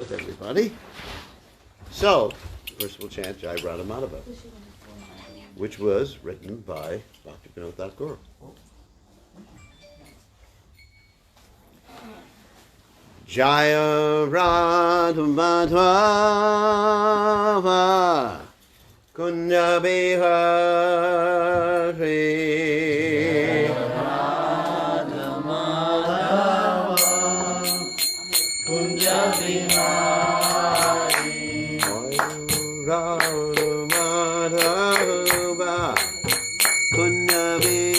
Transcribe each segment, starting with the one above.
with everybody. So, first we'll chant Jai Radha Madhava, which was written by Bhaktivinode Thakura. Jaya Radha Madhava Kunja Bihari Radha Madhava Kunja Bihari Radha Madhava Kunja Bihari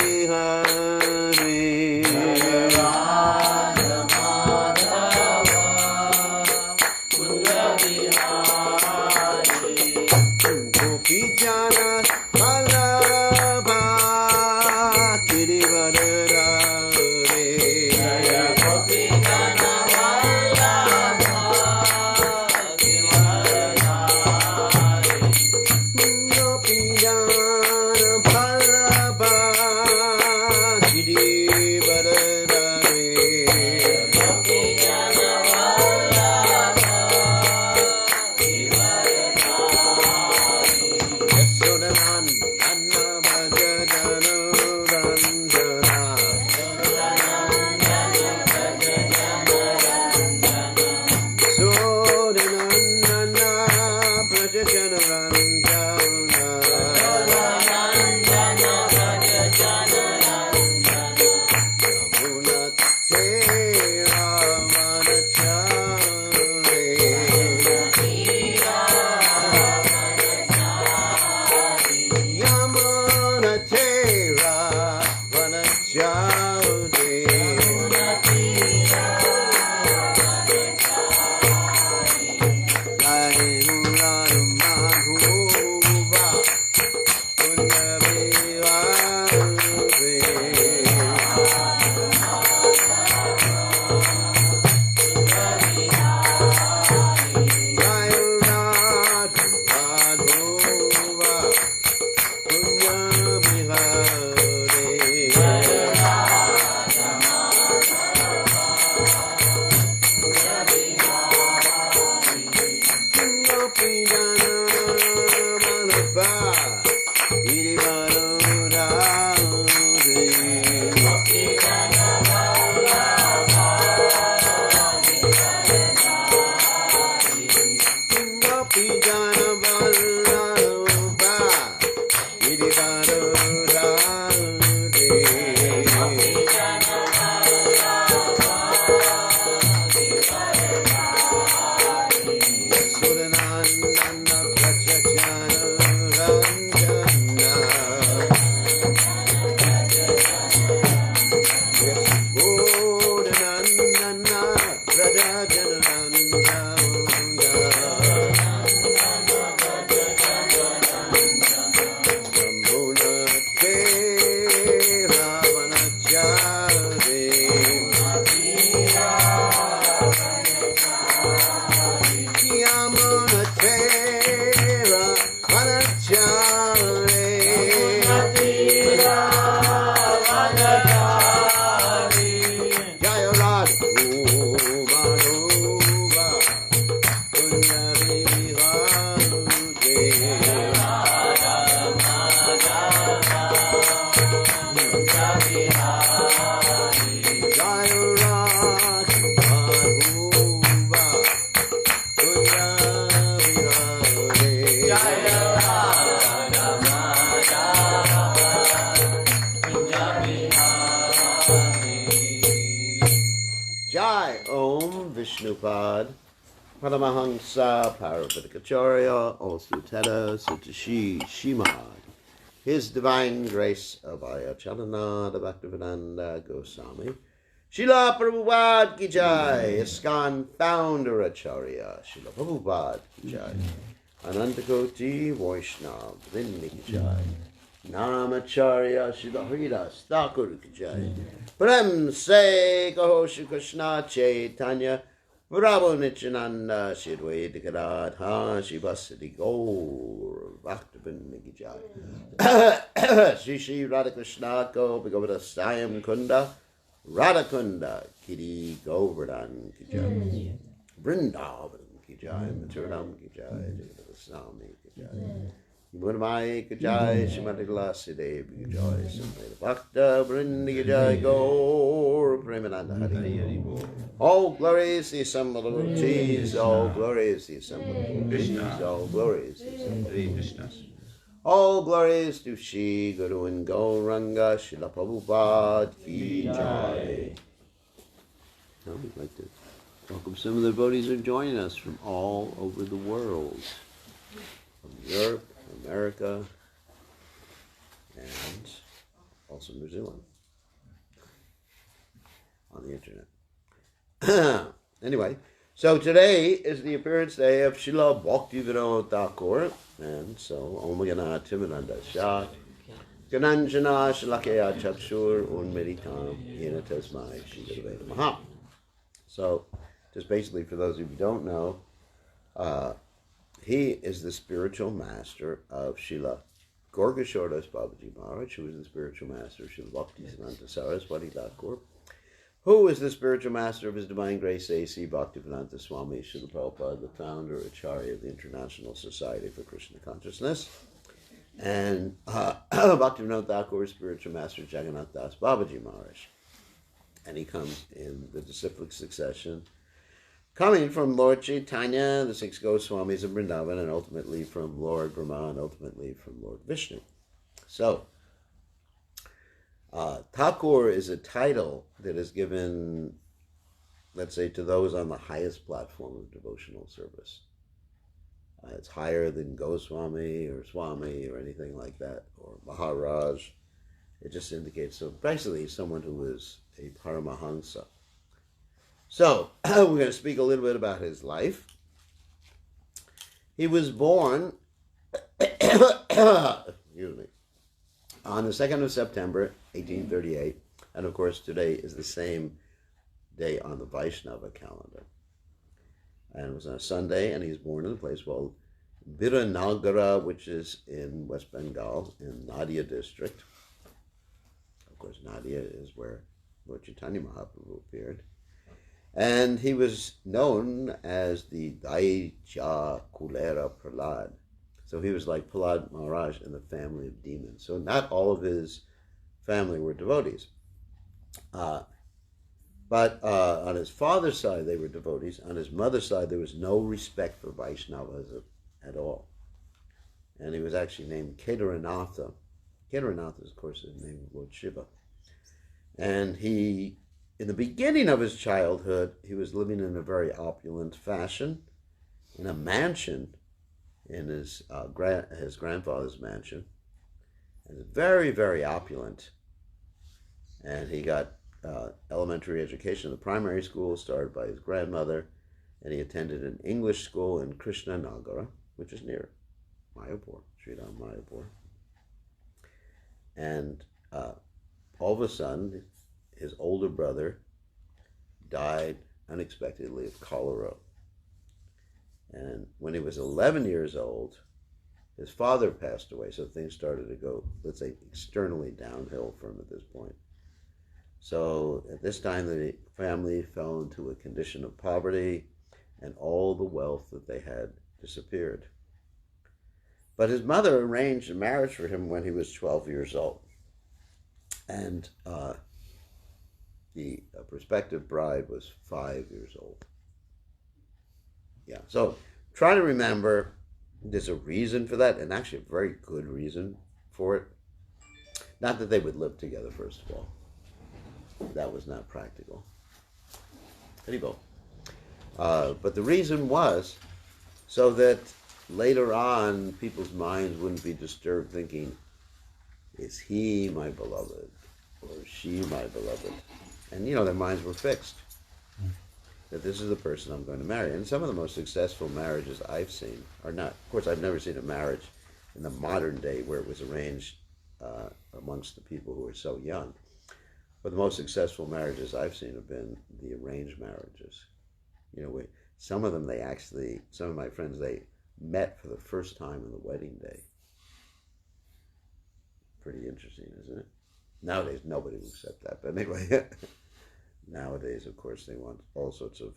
Paramahansa Parapadikacharya, also Teta Sutashi Shimad. His Divine Grace Abhaya Chalana, the Bhaktivinode Goswami. Srila Prabhupada Ki Jai, ISKCON Founder Acharya, Srila Prabhupada Ki Jai. Anantakoti Vaishnava Vrinda Ki Jai. Namacharya Srila Haridas Thakura Ki Jai. Prem Se Kaho Shri Krishna Chaitanya Prabhu Nityananda Shidwait Radha Shivasati Gaur Bhaktivinode Ki Jai. Shri Shri Radha Krishna Ko Bhagavata Sayam Kunda Radha Kunda Kiri Govardhan Ki Jai. Vrindavan ki jai, Maturam ki jai, Jagadava Swami ki jai. Murmai ki jai, Shrimati Tulasi Devi ki jai, Samveda Bhakta Vrindi ki jai, Gaur Premananda Hari. All glories to the Assembled devotees, all glories to the Assembled devotees, all glories to the Assembled devotees. All glories to Shri Guru and Gauranga, Srila Prabhupada ki jai. Now we'd like to welcome some of the devotees who are joining us from all over the world, from Europe, America, and also New Zealand, on the internet. Anyway, so today is the appearance day of Srila Bhaktivinode Thakura, and so Om Gana Timananda Shah, Gananjana Shalakaya Chakshur Unmeditam Yena Tasmai Shri Gurave Namaha. So, just basically for those of you who don't know, he is the spiritual master of Srila Gorgashodas Babaji Maharaj, who is the spiritual master of Srila Bhaktisiddhanta Saraswati Thakur, who is the spiritual master of His Divine Grace A.C. Bhaktivinode Swami Srila Prabhupada, the founder, Acharya of the International Society for Krishna Consciousness, and Bhaktivinode Thakur is spiritual master Jagannath Das Babaji Maharaj. And he comes in the disciplic succession, coming from Lord Chaitanya, the 6 Goswamis of Vrindavan, and ultimately from Lord Brahma, and ultimately from Lord Vishnu. So, Thakur is a title that is given, let's say, to those on the highest platform of devotional service. It's higher than Goswami or Swami or anything like that, or Maharaj. It just indicates, so basically, someone who is a Paramahansa. So, we're going to speak a little bit about his life. He was born, excuse me, on the 2nd of September, 1838, and of course today is the same day on the Vaishnava calendar. And it was on a Sunday, and he was born in a place called Biranagara, which is in West Bengal, in Nadia district. Of course, Nadia is where Lord Chaitanya Mahaprabhu appeared. And he was known as the Daija Kulera Prahlad. So he was like Prahlad Maharaj in the family of demons. So not all of his family were devotees. But on his father's side, they were devotees. On his mother's side, there was no respect for Vaishnavas at all. And he was actually named Kedaranatha. Kedaranatha is, of course, the name of Lord Shiva. And he, in the beginning of his childhood, he was living in a very opulent fashion, in a mansion, in his grandfather's mansion. And very, very opulent. And he got elementary education in the primary school, started by his grandmother, and he attended an English school in Krishnanagara, which is near Mayapur, Sridham Mayapur. And all of a sudden, his older brother died unexpectedly of cholera. And when he was 11 years old, his father passed away, so things started to go, let's say, externally downhill for him at this point. So at this time, the family fell into a condition of poverty, and all the wealth that they had disappeared. But his mother arranged a marriage for him when he was 12 years old. And the prospective bride was 5 years old. Yeah, so try to remember there's a reason for that, and actually a very good reason for it. Not that they would live together, first of all. That was not practical. Haribol. But the reason was so that later on people's minds wouldn't be disturbed thinking, is he my beloved? Or is she my beloved? And their minds were fixed. That this is the person I'm going to marry. And some of the most successful marriages I've seen are not, of course I've never seen a marriage in the modern day where it was arranged amongst the people who are so young. But the most successful marriages I've seen have been the arranged marriages. Some of them some of my friends, they met for the first time on the wedding day. Pretty interesting, isn't it? Nowadays, nobody will accept that. But anyway, nowadays, of course, they want all sorts of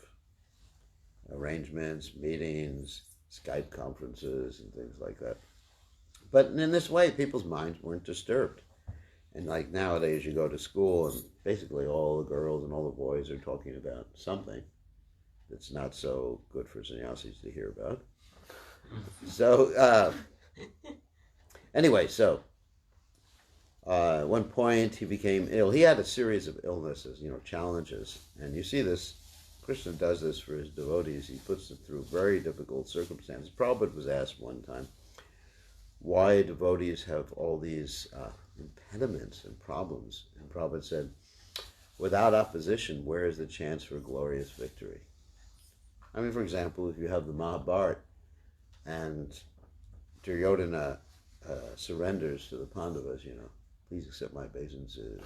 arrangements, meetings, Skype conferences, and things like that. But in this way, people's minds weren't disturbed. And like nowadays, you go to school and basically all the girls and all the boys are talking about something that's not so good for sannyasis to hear about. So, anyway, at one point he became ill. He had a series of illnesses, challenges. And you see this, Krishna does this for his devotees. He puts them through very difficult circumstances. Prabhupada was asked one time why devotees have all these impediments and problems. And Prabhupada said, without opposition, where is the chance for glorious victory? I mean, for example, if you have the Mahabharata and Duryodhana surrenders to the Pandavas, please accept my obeisances,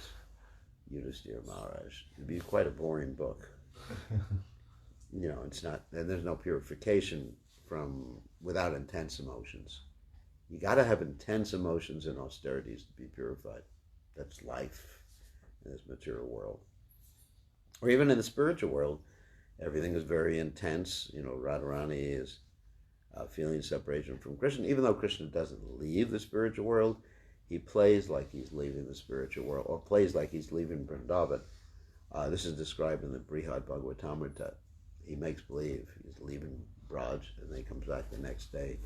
Yudhisthira Maharaj. It'd be quite a boring book. It's not, and there's no purification without intense emotions. You got to have intense emotions and austerities to be purified. That's life in this material world. Or even in the spiritual world, everything is very intense. Radharani is feeling separation from Krishna. Even though Krishna doesn't leave the spiritual world, he plays like he's leaving the spiritual world, or plays like he's leaving Vrindavan. This is described in the Brihad Bhagavatamrita. He makes believe he's leaving Braj, and then he comes back the next day.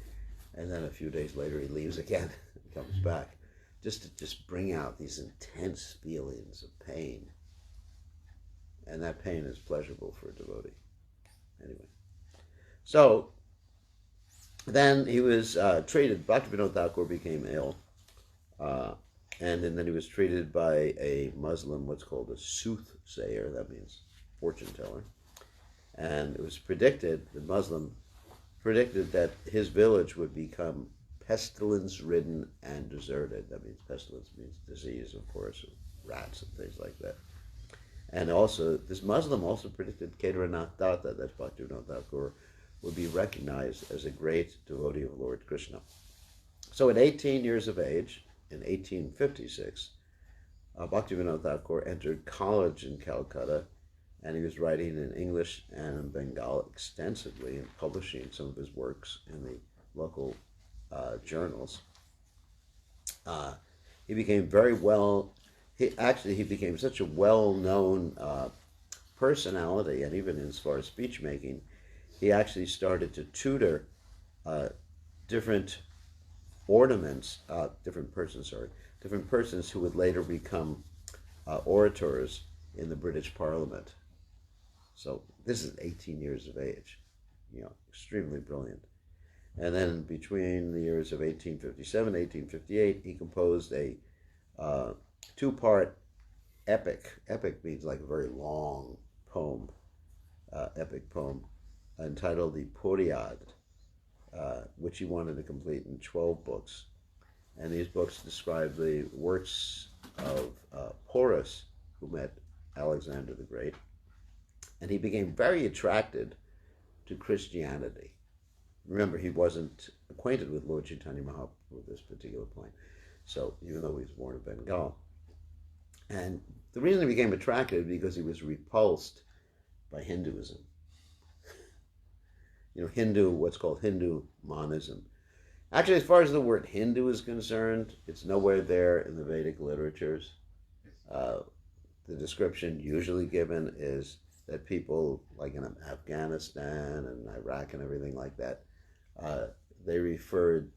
And then a few days later he leaves again and comes back. Just to bring out these intense feelings of pain. And that pain is pleasurable for a devotee. Anyway. So, then he was treated. Bhaktivinode Thakur became ill. And then he was treated by a Muslim, what's called a soothsayer. That means fortune teller. And it was predicted, the Muslim predicted that his village would become pestilence-ridden and deserted. That means pestilence means disease, of course, rats and things like that. And also, this Muslim also predicted Kedarnath Datta, that's Bhaktivinode Thakur, would be recognized as a great devotee of Lord Krishna. So at 18 years of age, in 1856, Bhaktivinode Thakur entered college in Calcutta, and he was writing in English and in Bengal extensively and publishing some of his works in the local journals. He became he became such a well-known personality, and even as far as speech making, he actually started to tutor different persons who would later become orators in the British Parliament. So this is 18 years of age, extremely brilliant. And then between the years of 1857 and 1858, he composed a two-part epic. Epic means like a very long poem, epic poem, entitled the Puriad, which he wanted to complete in 12 books. And these books describe the works of Porus, who met Alexander the Great. And he became very attracted to Christianity. Remember, he wasn't acquainted with Lord Chaitanya Mahaprabhu at this particular point. So, even though he was born in Bengal. And the reason he became attracted because he was repulsed by Hinduism. What's called Hindu monism. Actually, as far as the word Hindu is concerned, it's nowhere there in the Vedic literatures. The description usually given is that people, like in Afghanistan and Iraq and everything like that, they referred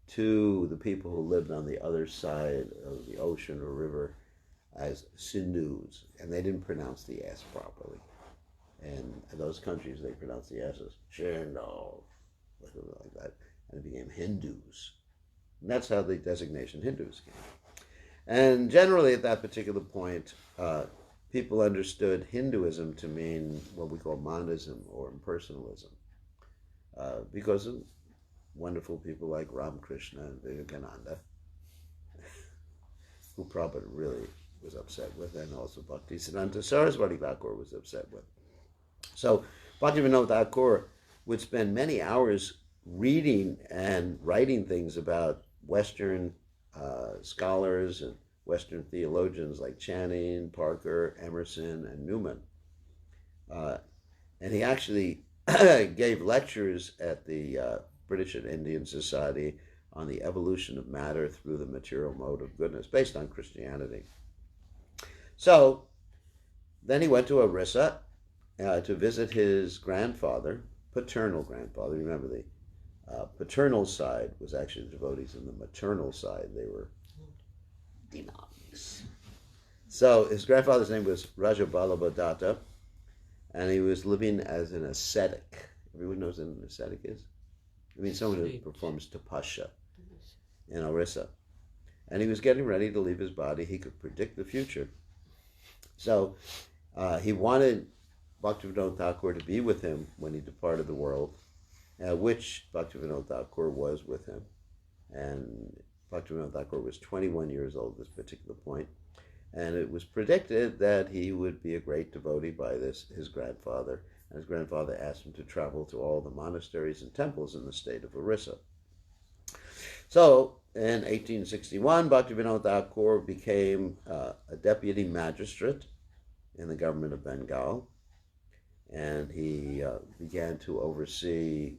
to the people who lived on the other side of the ocean or river as Sindhus, and they didn't pronounce the S properly. And in those countries, they pronounced the S as Cherno, like that, and it became Hindus. And that's how the designation Hindus came. And generally, at that particular point, people understood Hinduism to mean what we call monism or impersonalism, because of wonderful people like Ramakrishna and Vivekananda, who Prabhupada really was upset with, and also Bhaktisiddhanta Saraswati Thakur was upset with. So Bhaktivinode Thakur would spend many hours reading and writing things about Western scholars and Western theologians like Channing, Parker, Emerson, and Newman. And he actually gave lectures at the British and Indian Society on the evolution of matter through the material mode of goodness, based on Christianity. So then he went to Orissa to visit his grandfather, paternal grandfather. Remember, the paternal side was actually the devotees, and the maternal side, they were demons. So his grandfather's name was Rajabalabhadatta, and he was living as an ascetic. Everyone knows what an ascetic is? I mean, someone who performs tapasya in Orissa. And he was getting ready to leave his body. He could predict the future. So he wanted Bhaktivinode Thakur to be with him when he departed the world, which Bhaktivinode Thakur was with him. And Bhaktivinode Thakur was 21 years old at this particular point. And it was predicted that he would be a great devotee by his grandfather. And his grandfather asked him to travel to all the monasteries and temples in the state of Orissa. So in 1861, Bhaktivinode Thakur became a deputy magistrate in the government of Bengal. And he began to oversee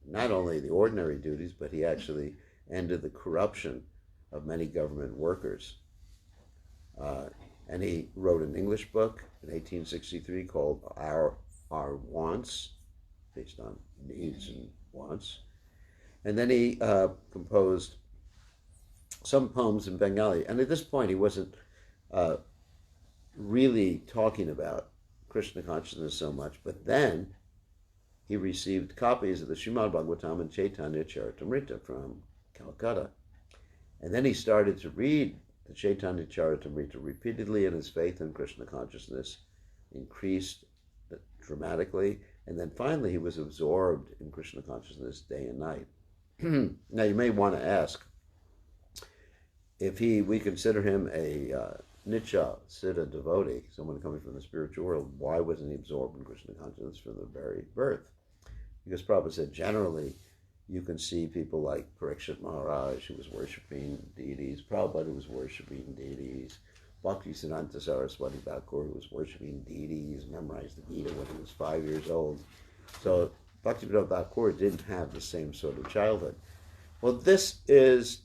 not only the ordinary duties, but he actually ended the corruption of many government workers. And he wrote an English book in 1863 called Our Wants, based on needs and wants. And then he composed some poems in Bengali. And at this point, he wasn't really talking about Krishna consciousness so much. But then he received copies of the Srimad Bhagavatam and Chaitanya Charitamrita from Calcutta. And then he started to read the Chaitanya Charitamrita repeatedly, and his faith in Krishna consciousness increased dramatically. And then finally he was absorbed in Krishna consciousness day and night. Now you may want to ask, if we consider him a Nitya Siddha devotee, someone coming from the spiritual world, why wasn't he absorbed in Krishna consciousness from the very birth? Because Prabhupada said generally you can see people like Parikshit Maharaj, who was worshipping deities, Prabhupada, who was worshipping deities, Bhaktisiddhanta Saraswati Thakur, who was worshipping deities, memorized the Gita when he was 5 years old. So Bhaktivinode Thakur didn't have the same sort of childhood. Well, this is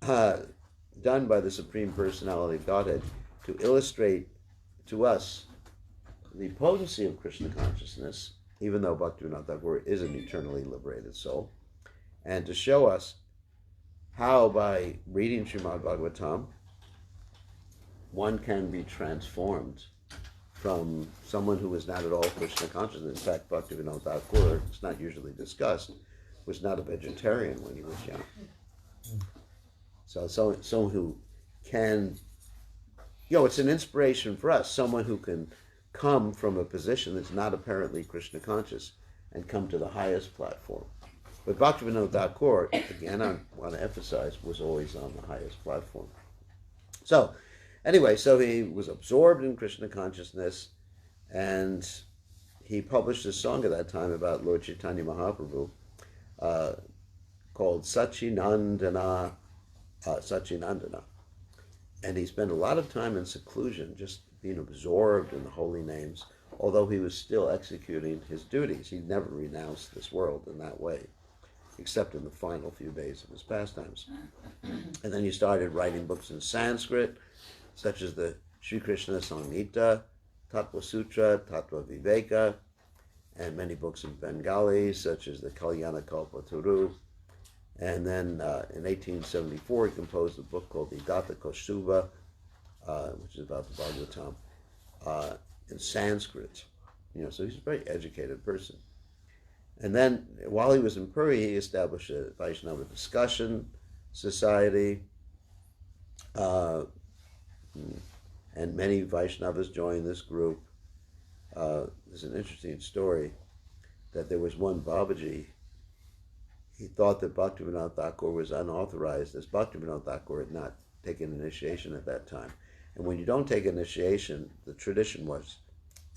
done by the Supreme Personality of Godhead to illustrate to us the potency of Krishna consciousness, even though Bhaktivinode Thakur is an eternally liberated soul, and to show us how by reading Srimad Bhagavatam, one can be transformed from someone who is not at all Krishna conscious. In fact, Bhaktivinode Thakur, it's not usually discussed, was not a vegetarian when he was young. So someone who can, it's an inspiration for us, someone who can come from a position that's not apparently Krishna conscious and come to the highest platform. But Bhaktivinode Thakur, again, I want to emphasize, was always on the highest platform. So, anyway, so he was absorbed in Krishna consciousness, and he published a song at that time about Lord Chaitanya Mahaprabhu called Sachinandana. And he spent a lot of time in seclusion, just being absorbed in the holy names, although he was still executing his duties. He never renounced this world in that way, except in the final few days of his pastimes. And then he started writing books in Sanskrit, such as the Sri Krishna Samhita, Tattva Sutra, Tattva Viveka, and many books in Bengali, such as the Kalyana Kalpataru. And then in 1874, he composed a book called the Gata Kaustuva, which is about the Bhagavatam, in Sanskrit. So he's a very educated person. And then, while he was in Puri, he established a Vaishnava discussion society, and many Vaishnavas joined this group. There's an interesting story that there was one Babaji. He thought that Bhaktivinode Thakur was unauthorized, as Bhaktivinode Thakur had not taken initiation at that time. And when you don't take initiation, the tradition was,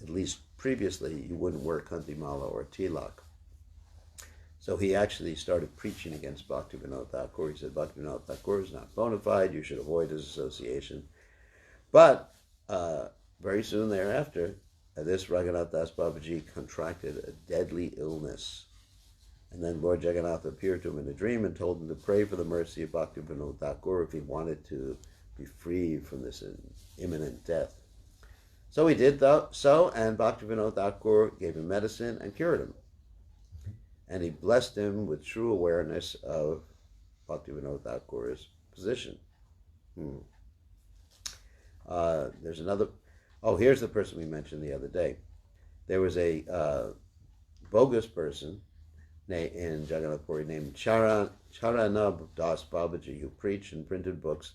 at least previously, you wouldn't wear kantimala or tilak. So he actually started preaching against Bhaktivinode Thakur. He said, Bhaktivinode Thakur is not bona fide, you should avoid his association. But very soon thereafter, this Raghunath Das Babaji contracted a deadly illness. And then Lord Jagannath appeared to him in a dream and told him to pray for the mercy of Bhaktivinode Thakur if he wanted to be freed from this imminent death. So he did so, and Bhaktivinode Thakur gave him medicine and cured him. And he blessed him with true awareness of Bhaktivinode Thakur's position. There's another. Oh, here's the person we mentioned the other day. There was a bogus person in Jagannath Puri named Charanab Das Babaji, who preached and printed books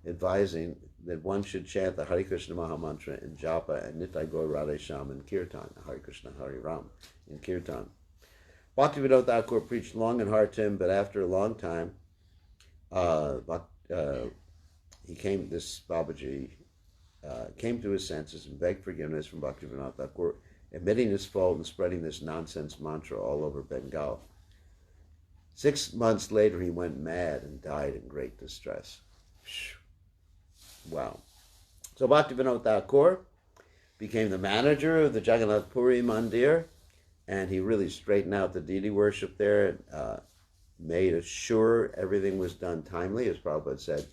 advising that one should chant the Hare Krishna Maha Mantra in Japa and Nitai Gaur Radhe Sham in Kirtan, Hare Krishna Hare Ram in Kirtan. Bhaktivinode Thakur preached long and hard to him, but after a long time, this Babaji came to his senses and begged forgiveness from Bhaktivinode Thakur, admitting his fault and spreading this nonsense mantra all over Bengal. 6 months later, he went mad and died in great distress. Wow. So Bhaktivinode Thakur became the manager of the Jagannath Puri Mandir, and he really straightened out the deity worship there, made sure everything was done timely. As Prabhupada said,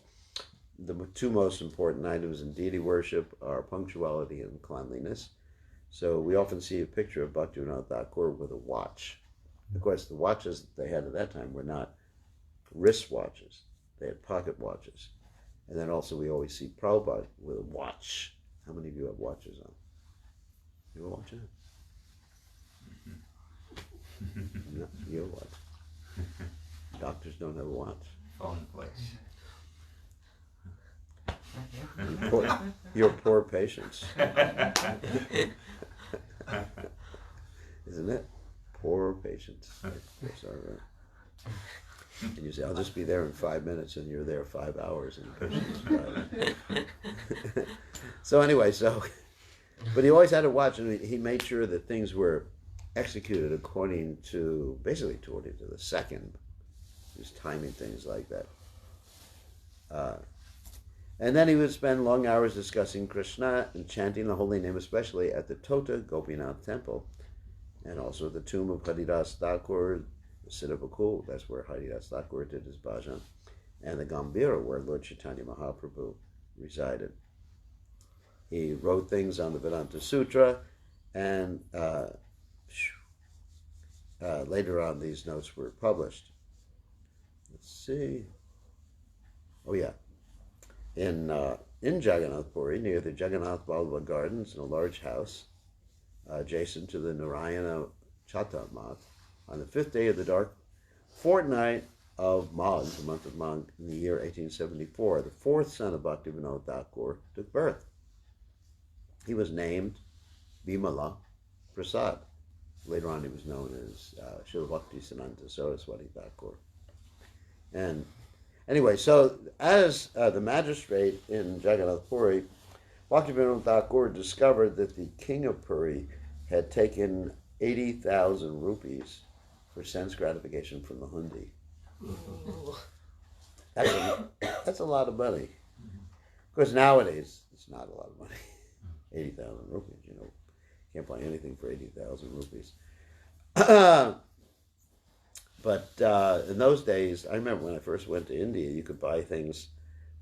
the two most important items in deity worship are punctuality and cleanliness. So we often see a picture of Bhaktivinode Thakur with a watch. Of course, the watches that they had at that time were not wrist watches. They had pocket watches. And then also we always see Prabhupada with a watch. How many of you have watches on? You have a watch on? No, you have a watch. Doctors don't have a watch. Phone place. You're poor patients. Isn't it? Poor patients. Sorry. And you say, I'll just be there in 5 minutes, and you're there 5 hours. And so anyway, but he always had a watch, and he made sure that things were executed according to the second. He was timing things like that. And then he would spend long hours discussing Krishna and chanting the holy name, especially at the Tota Gopinath temple, and also at the tomb of Haridas Thakur, the Siddhavakul, that's where Haridas Thakur did his bhajan, and the Gambhira, where Lord Chaitanya Mahaprabhu resided. He wrote things on the Vedanta Sutra, and later on these notes were published. Let's see. Oh yeah. In Jagannath Puri, near the Jagannath Vallabha Gardens, in a large house adjacent to the Narayana Chatamat, on the 5th day of the dark fortnight of Magh, the month of Magh, in the year 1874, the 4th son of Bhaktivinode Thakur took birth. He was named Bimala Prasad. Later on he was known as Srila Bhaktisiddhanta Saraswati Thakur. And anyway, so as the magistrate in Jagannath Puri, Bhaktivinode Thakur discovered that the king of Puri had taken 80,000 rupees for sense gratification from the hundi. That's a lot of money. Of course, nowadays, it's not a lot of money. 80,000 rupees, can't buy anything for 80,000 rupees. But in those days, I remember when I first went to India, you could buy things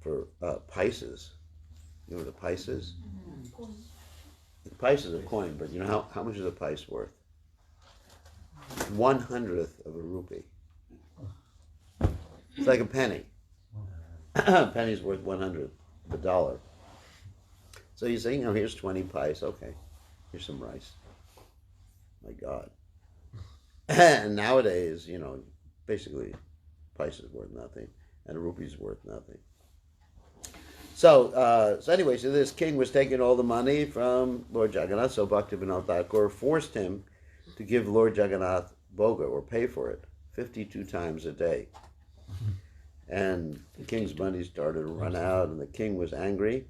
for paises. You know what a paise is? The paise is a coin, but you know how much is a paise worth? 1/100th of a rupee. It's like a penny. A penny's worth 1/100th of a dollar. So you say, here's 20 paise. Okay, here's some rice. My God. And nowadays, basically, paise is worth nothing, and a rupee is worth nothing. So anyway, so this king was taking all the money from Lord Jagannath, so Bhaktivinode Thakur forced him to give Lord Jagannath bhoga, or pay for it, 52 times a day. And the king's money started to run out, and the king was angry.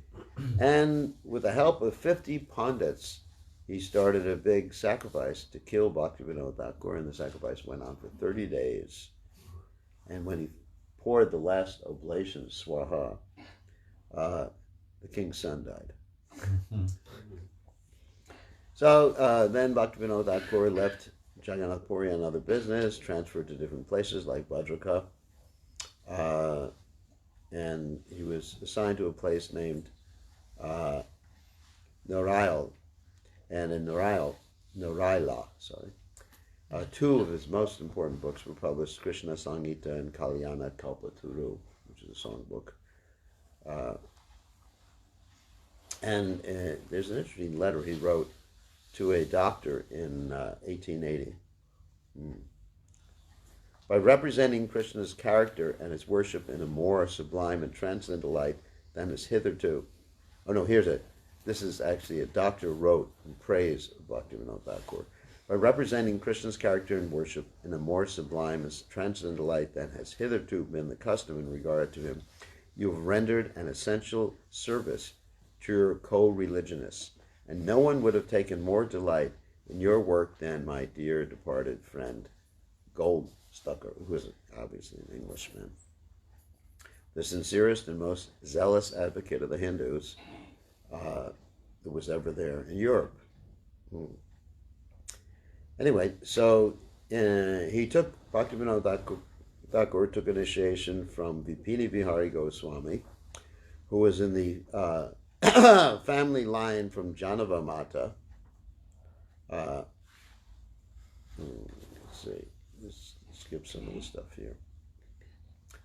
And with the help of 50 pandits, he started a big sacrifice to kill Bhaktivinode Thakur, and the sacrifice went on for 30 days. And when he poured the last oblation, swaha, the king's son died. So then Bhaktivinode Thakur left Jagannath Puri on other business, transferred to different places like Bhadraka, and he was assigned to a place named Norail, and in Noraila, two of his most important books were published, Krishna Sangita and Kalyana Kalpaturu, which is a songbook. And there's an interesting letter he wrote to a doctor in 1880. By representing Krishna's character and his worship in a more sublime and transcendental light than is hitherto. Oh no, here's it. This is actually a doctor wrote in praise of Bhaktivinode Thakur. By representing Krishna's character and worship in a more sublime and transcendental light than has hitherto been the custom in regard to him, you have rendered an essential service to your co-religionists, and no one would have taken more delight in your work than my dear departed friend Goldstucker, who is obviously an Englishman, the sincerest and most zealous advocate of the Hindus that was ever there in Europe. Anyway, so he took Bhaktivinode Thakur took initiation from Vipini Vihari Goswami, who was in the family line from Janava Mata. Let's see, let's skip some of the stuff here.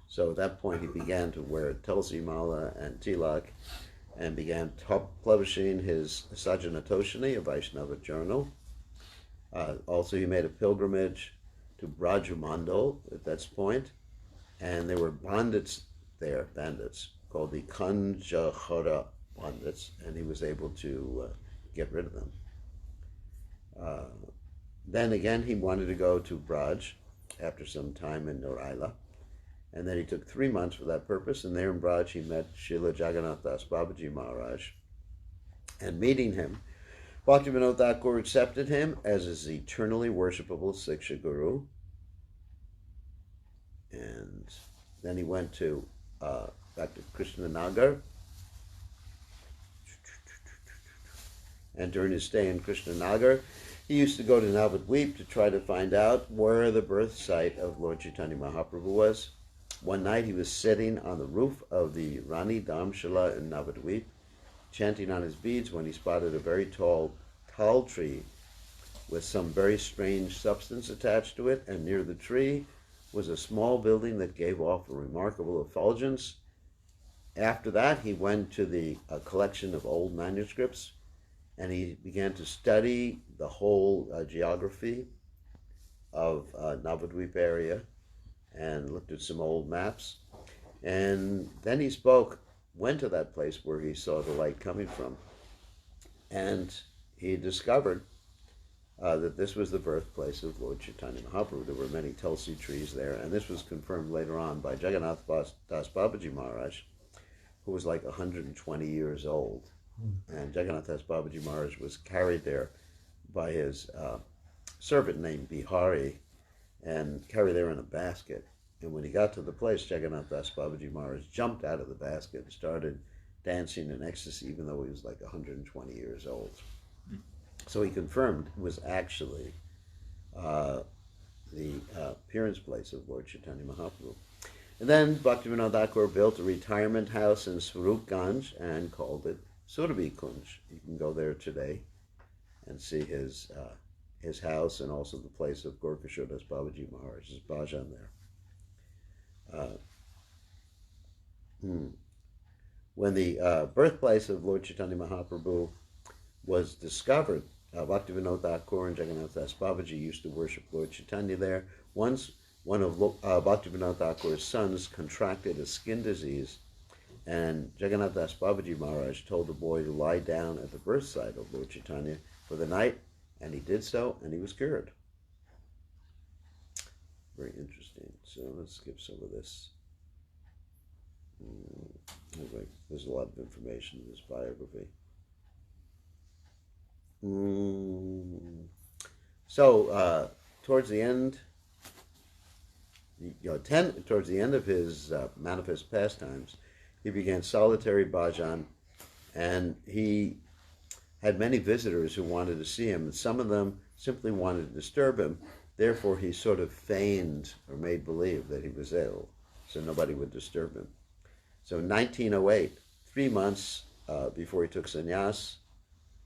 So at that point he began to wear Tulsi Mala and Tilak and began publishing his Sajanatoshini, a Vaishnava journal. Also he made a pilgrimage to Brajumandal at that point, and there were bandits there, called the Kanjahara bandits, and he was able to get rid of them. Then again he wanted to go to Braj after some time in Noraila, and then he took 3 months for that purpose, and there in Braj he met Srila Jagannath Das Babaji Maharaj, and meeting him, Bhaktivinode Thakur accepted him as his eternally worshipable Siksha Guru, and then he went to back to Krishnanagar, and during his stay in Krishnanagar, he used to go to Navadvip to try to find out where the birth site of Lord Chaitanya Mahaprabhu was. One night he was sitting on the roof of the Rani Dhamshala in Navadvip, chanting on his beads, when he spotted a very tall tal tree with some very strange substance attached to it, and near the tree was a small building that gave off a remarkable effulgence. After that he went to the collection of old manuscripts, and he began to study the whole geography of Navadvip area and looked at some old maps. And then he went to that place where he saw the light coming from, and he discovered that this was the birthplace of Lord Chaitanya Mahaprabhu. There were many Tulsi trees there, and this was confirmed later on by Jagannath Das Babaji Maharaj, who was like 120 years old. And Jagannath Das Babaji Maharaj was carried there by his servant named Bihari, and carried there in a basket. And when he got to the place, Jagannath Das Babaji Maharaj jumped out of the basket and started dancing in ecstasy, even though he was like 120 years old. So he confirmed it was actually the appearance place of Lord Chaitanya Mahaprabhu. And then Bhaktivinode Thakur built a retirement house in Swarupganj and called it Surabhi Kunj. You can go there today and see his house, and also the place of Gorkashore Das Babaji Maharaj's bhajan there. When the birthplace of Lord Chaitanya Mahaprabhu was discovered, Bhaktivinode Thakur and Jagannath Das Babaji used to worship Lord Chaitanya there. Once one of Bhaktivinode Thakur's sons contracted a skin disease, and Jagannath Das Babaji Maharaj told the boy to lie down at the birth site of Lord Chaitanya for the night, and he did so, and he was cured. Very interesting. So let's skip some of this. There's a lot of information in this biography. So towards the end, towards the end of his manifest pastimes, he began solitary bhajan, and he had many visitors who wanted to see him, and some of them simply wanted to disturb him. Therefore, he sort of feigned or made believe that he was ill, so nobody would disturb him. So in 1908, 3 months before he took sannyas,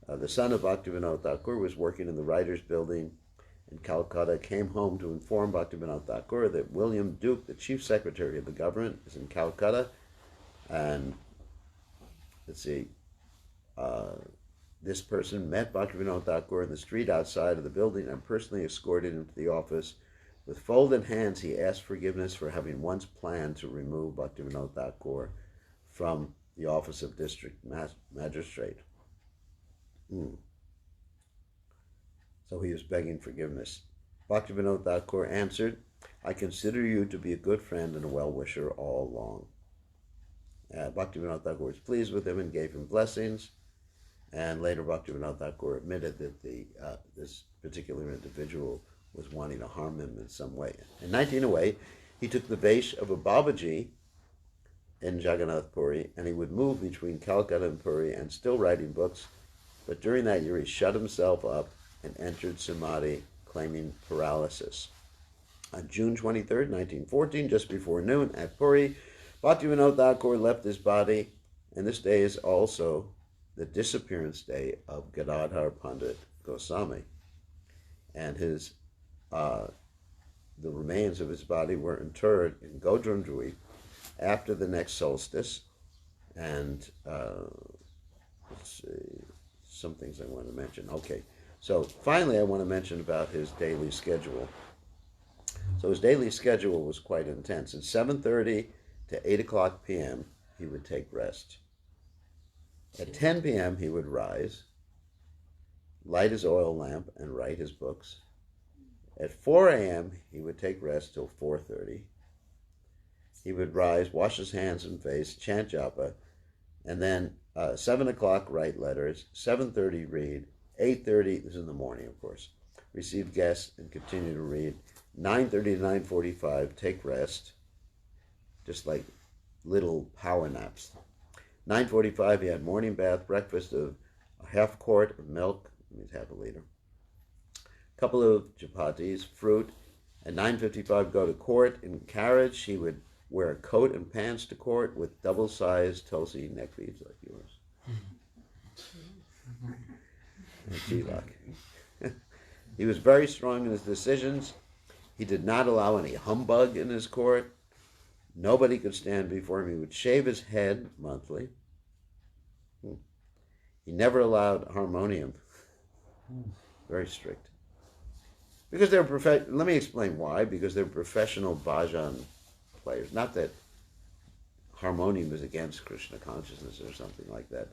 the son of Bhaktivinode Thakura was working in the writers' building in Calcutta, came home to inform Bhaktivinode Thakura that William Duke, the chief secretary of the government, is in Calcutta, and let's see, this person met Bhaktivinode Thakur in the street outside of the building and personally escorted him to the office. With folded hands, he asked forgiveness for having once planned to remove Bhaktivinode Thakur from the office of district magistrate. So he was begging forgiveness. Bhaktivinode Thakur answered, "I consider you to be a good friend and a well-wisher all along." Bhaktivinode Thakur was pleased with him and gave him blessings. And later Bhaktivinode Thakur admitted that this particular individual was wanting to harm him in some way. In 1908, he took the vesh of a Babaji in Jagannath Puri, and he would move between Calcutta and Puri and still writing books. But during that year, he shut himself up and entered Samadhi, claiming paralysis. On June 23rd, 1914, just before noon at Puri, Bhaktivinode Thakur left his body, and this day is also the disappearance day of Gadadhar Pandit Goswami, and the remains of his body were interred in Godrundwi after the next solstice. And let's see, some things I want to mention. Okay, so finally I want to mention about his daily schedule. So his daily schedule was quite intense. At 7:30 to 8 o'clock p.m. he would take rest. At 10 p.m. he would rise, light his oil lamp, and write his books. At 4 a.m. he would take rest till 4:30. He would rise, wash his hands and face, chant japa, and then 7 o'clock write letters, 7:30 read, 8:30, this is in the morning of course, receive guests and continue to read, 9:30 to 9:45 take rest, just like little power naps. 9:45 he had morning bath, breakfast of a half quart of milk, that means half a liter, a couple of chapatis, fruit. At 9:55 go to court in carriage. He would wear a coat and pants to court with double-sized Tulsi neck beads like yours. And tilak. He was very strong in his decisions. He did not allow any humbug in his court. Nobody could stand before him. He would shave his head monthly. He never allowed harmonium. Very strict. Because they're let me explain why. Because they're professional bhajan players. Not that harmonium is against Krishna consciousness or something like that.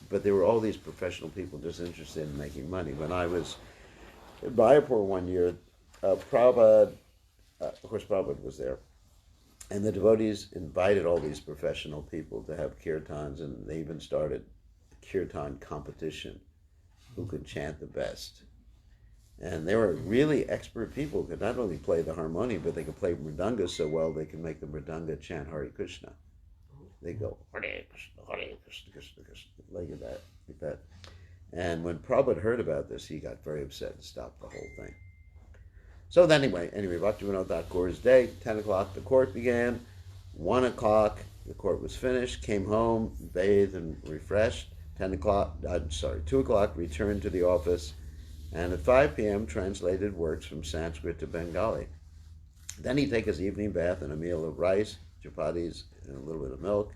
But there were all these professional people just interested in making money. When I was in Mayapur one year, Prabhupada, of course Prabhupada was there, and the devotees invited all these professional people to have kirtans, and they even started a kirtan competition, who could chant the best. And they were really expert people, who could not only play the harmonium, but they could play mridanga so well they could make the mridanga chant Hare Krishna. They go, Hare Krishna, Hare Krishna, Krishna, Krishna, like that. And when Prabhupada heard about this, he got very upset and stopped the whole thing. So anyway, Bhaktivinode Thakur's day, 10 o'clock the court began, 1 o'clock the court was finished, came home, bathed and refreshed, 2 o'clock returned to the office, and at 5 p.m. translated works from Sanskrit to Bengali. Then he'd take his evening bath and a meal of rice, chapatis, and a little bit of milk,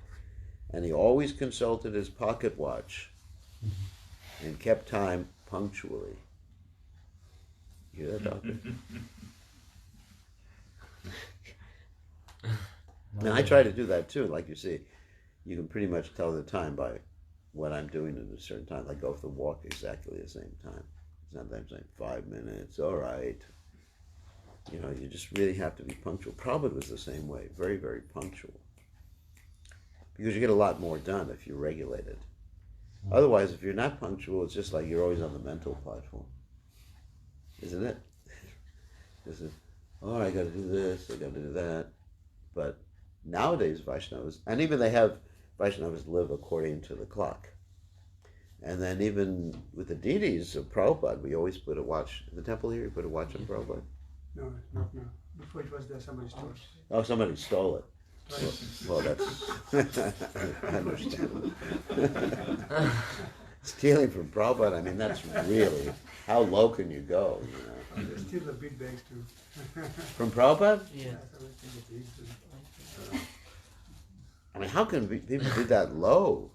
and he always consulted his pocket watch and kept time punctually. You hear that, doctor? And I try to do that too. Like you see, you can pretty much tell the time by what I'm doing at a certain time. I go for the walk exactly the same time. Sometimes like 5 minutes, all right. You know, you just really have to be punctual. Prabhupada was the same way, very, very punctual. Because you get a lot more done if you're regulated. Otherwise, if you're not punctual, it's just like you're always on the mental platform. Isn't it? I got to do this, I got to do that. But nowadays, Vaishnavas, and even they have Vaishnavas live according to the clock. And then even with the deities of Prabhupada, we always put a watch in the temple here. You put a watch on Prabhupada. No, not now. Before it was there, somebody stole it. Oh, somebody stole it. Twice. Well, that's understandable. Stealing from Prabhupada, I mean, that's really, how low can you go? You know? They steal the big bags too. From Prabhupada? Yeah. I mean, how can people be that low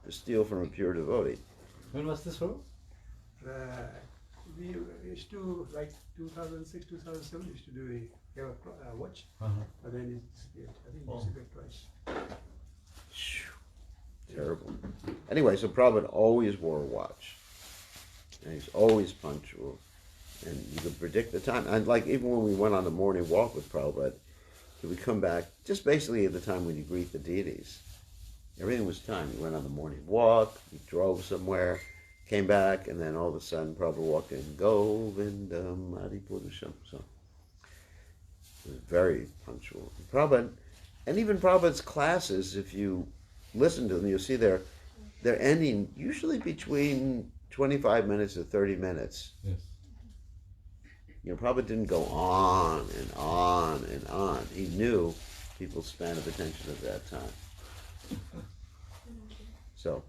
to steal from a pure devotee? When was this for? We used to, like 2006, 2007, used to do a watch, but then it disappeared. I think it disappeared twice. Terrible. Anyway, so Prabhupada always wore a watch. And he's always punctual. And you could predict the time. And like even when we went on the morning walk with Prabhupada, he would come back just basically at the time when you greet the deities. Everything was timed. He went on the morning walk, he drove somewhere, came back, and then all of a sudden Prabhupada walked in, Govindam Adipurusham. So it was very punctual. Prabhupada, and even Prabhupada's classes, if you listen to them, you'll see they're ending usually between 25 minutes to 30 minutes. Yes. You know, Prabhupada didn't go on and on and on. He knew people's span of attention at that time. So,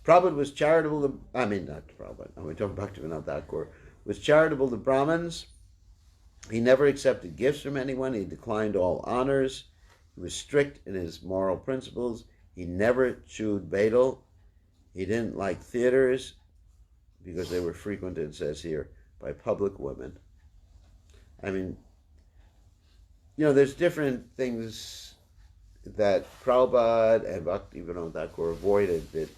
Prabhupada was charitable to, not Prabhupada, we're talking about Bhaktivinode Thakur, was charitable to Brahmins. He never accepted gifts from anyone. He declined all honors. He was strict in his moral principles. He never chewed betel. He didn't like theaters because they were frequented, it says here, by public women. I mean, you know, there's different things that Prabhupada and Bhaktivinode Thakur avoided that,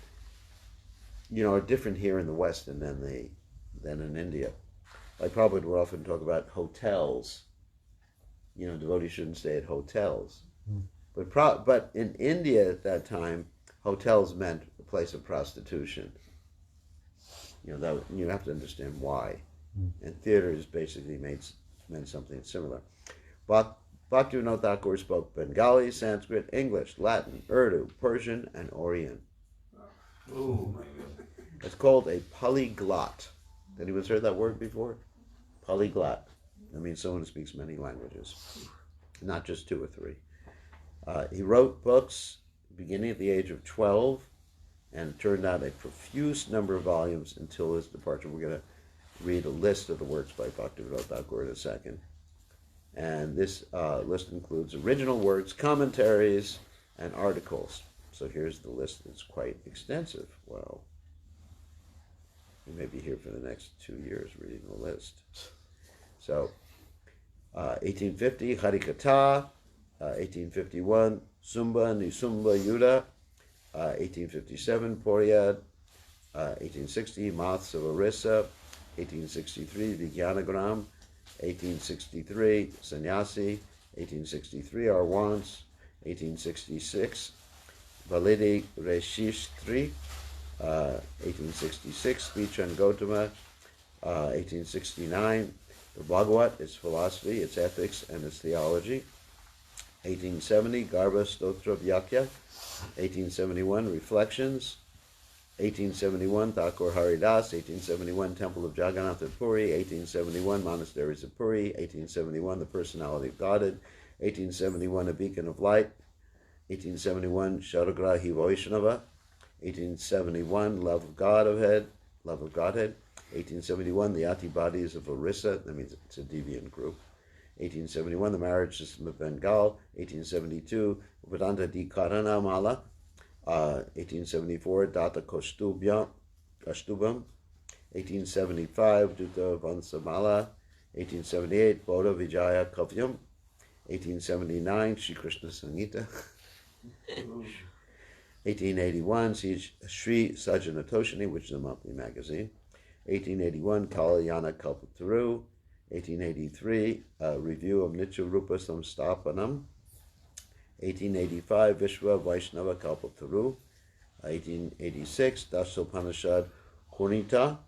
you know, are different here in the West than in India. Like Prabhupada would often talk about hotels. You know, devotees shouldn't stay at hotels. But in India at that time, hotels meant a place of prostitution. You know, that you have to understand why. And theaters basically meant something similar. Bhaktivinode Thakur spoke Bengali, Sanskrit, English, Latin, Urdu, Persian, and Orient. Oh my God. It's called a polyglot. Anyone heard that word before? Polyglot. That means someone who speaks many languages, not just 2 or 3. He wrote books beginning at the age of 12 and turned out a profuse number of volumes until his departure. We're going to read a list of the works by Bhaktivinode Thakur in a second. And this list includes original works, commentaries, and articles. So here's the list. It's quite extensive. Well, we may be here for the next 2 years reading the list. So, 1850, Harikatha. 1851, Sumba Nisumba Yuddha. 1857, Poriad. 1860, Maths of Orissa. 1863, Vijnanagram. 1863, Sannyasi. 1863, Arwans. 1866, Validi Reshistri. 1866, Speech on Gautama. 1869, the Bhagavad, its philosophy, its ethics, and its theology. 1870, Garbha Stotra Vyakya. 1871, Reflections. 1871, Thakur Haridas. 1871, Temple of Jagannath at Puri. 1871, Monasteries of Puri. 1871, The Personality of Godhead. 1871, A Beacon of Light. 1871, Shadagrahi Vaishnava. 1871, Love of Godhead. 1871, The Atibadis of Orissa. That means it's a deviant group. 1871, The Marriage System of Bengal. 1872, Vedanta Di Karana Mala. 1874, Data Kostubham. 1875, Dutta Vansamala. 1878, Bodha Vijaya Kavyam. 1879, Shri Krishna Sangita. 1881, Sri Sajjanatoshini, which is a monthly magazine. 1881, Kalyana Kalpataru. 1883, Review of Nitya Rupa Samstapanam. 1885, Vishwa Vaishnava Kalpataru. 1886, Dasopanishad Kurnika.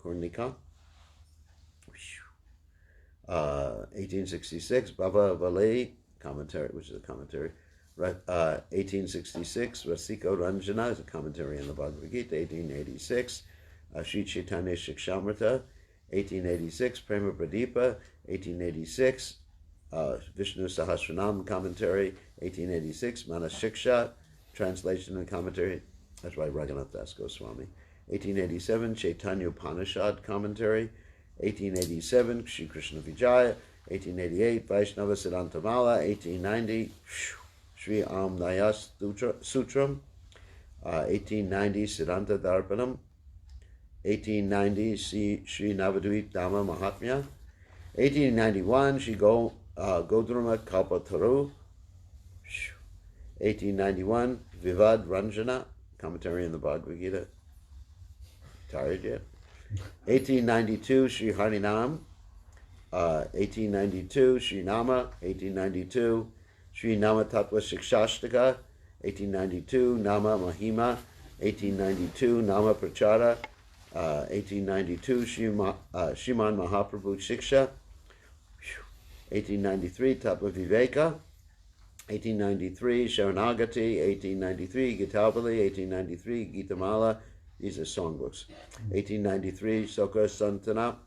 1866, Bhava Valli, commentary, which is a commentary. 1866, Rasiko Ranjana is a commentary on the Bhagavad Gita. 1886, Sri Chaitanya Shikshamrita. 1886, Prema Pradipa. 1886, Vishnu Sahasranam commentary. 1886, Manas Shiksha, translation and commentary. That's by Raghunath Das Goswami. 1887, Chaitanya Upanishad commentary. 1887, Shri Krishna Vijaya. 1888, Vaishnava Siddhantamala. 1890, Sri Amnaya Sutram. 1890, Siddhanta Darpanam. 1890, Sri Navadvip Dhamma Mahatmya. 1891, Sri Godruma Kalpataru. 1891, Vivad Ranjana, commentary on the Bhagavad Gita. Tired yet? 1892, Sri Harinam. 1892, Sri Nama. 1892, Sri Nama Tattva Shikshashtaka. 1892, Nama Mahima. 1892, Nama Prachara. 1892, Shriman Mahaprabhu Shiksha. 1893, Tattva Viveka. 1893, Sharanagati. 1893, Gitabali. 1893, Gitamala. These are songbooks. 1893, Soka Santana.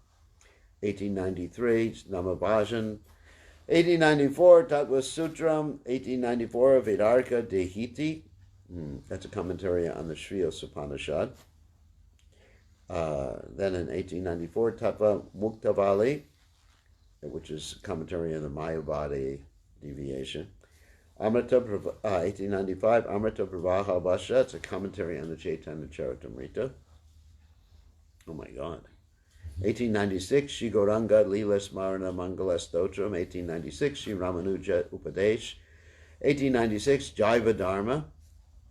1893, Namabhajan. 1894, Tattva Sutram. 1894, Vedarka Dehiti. That's a commentary on the Sri Upanishad. Then in 1894, Tattva Muktavali, which is commentary on the Mayavadi deviation. 1895, Amrita Pravaha Vasha, it's a commentary on the Chaitanya Charitamrita. Oh my God. 1896, Shri Gauranga Leela Smarana Mangala Stotram. 1896, Shri Ramanuja Upadesh. 1896, Jaiva Dharma,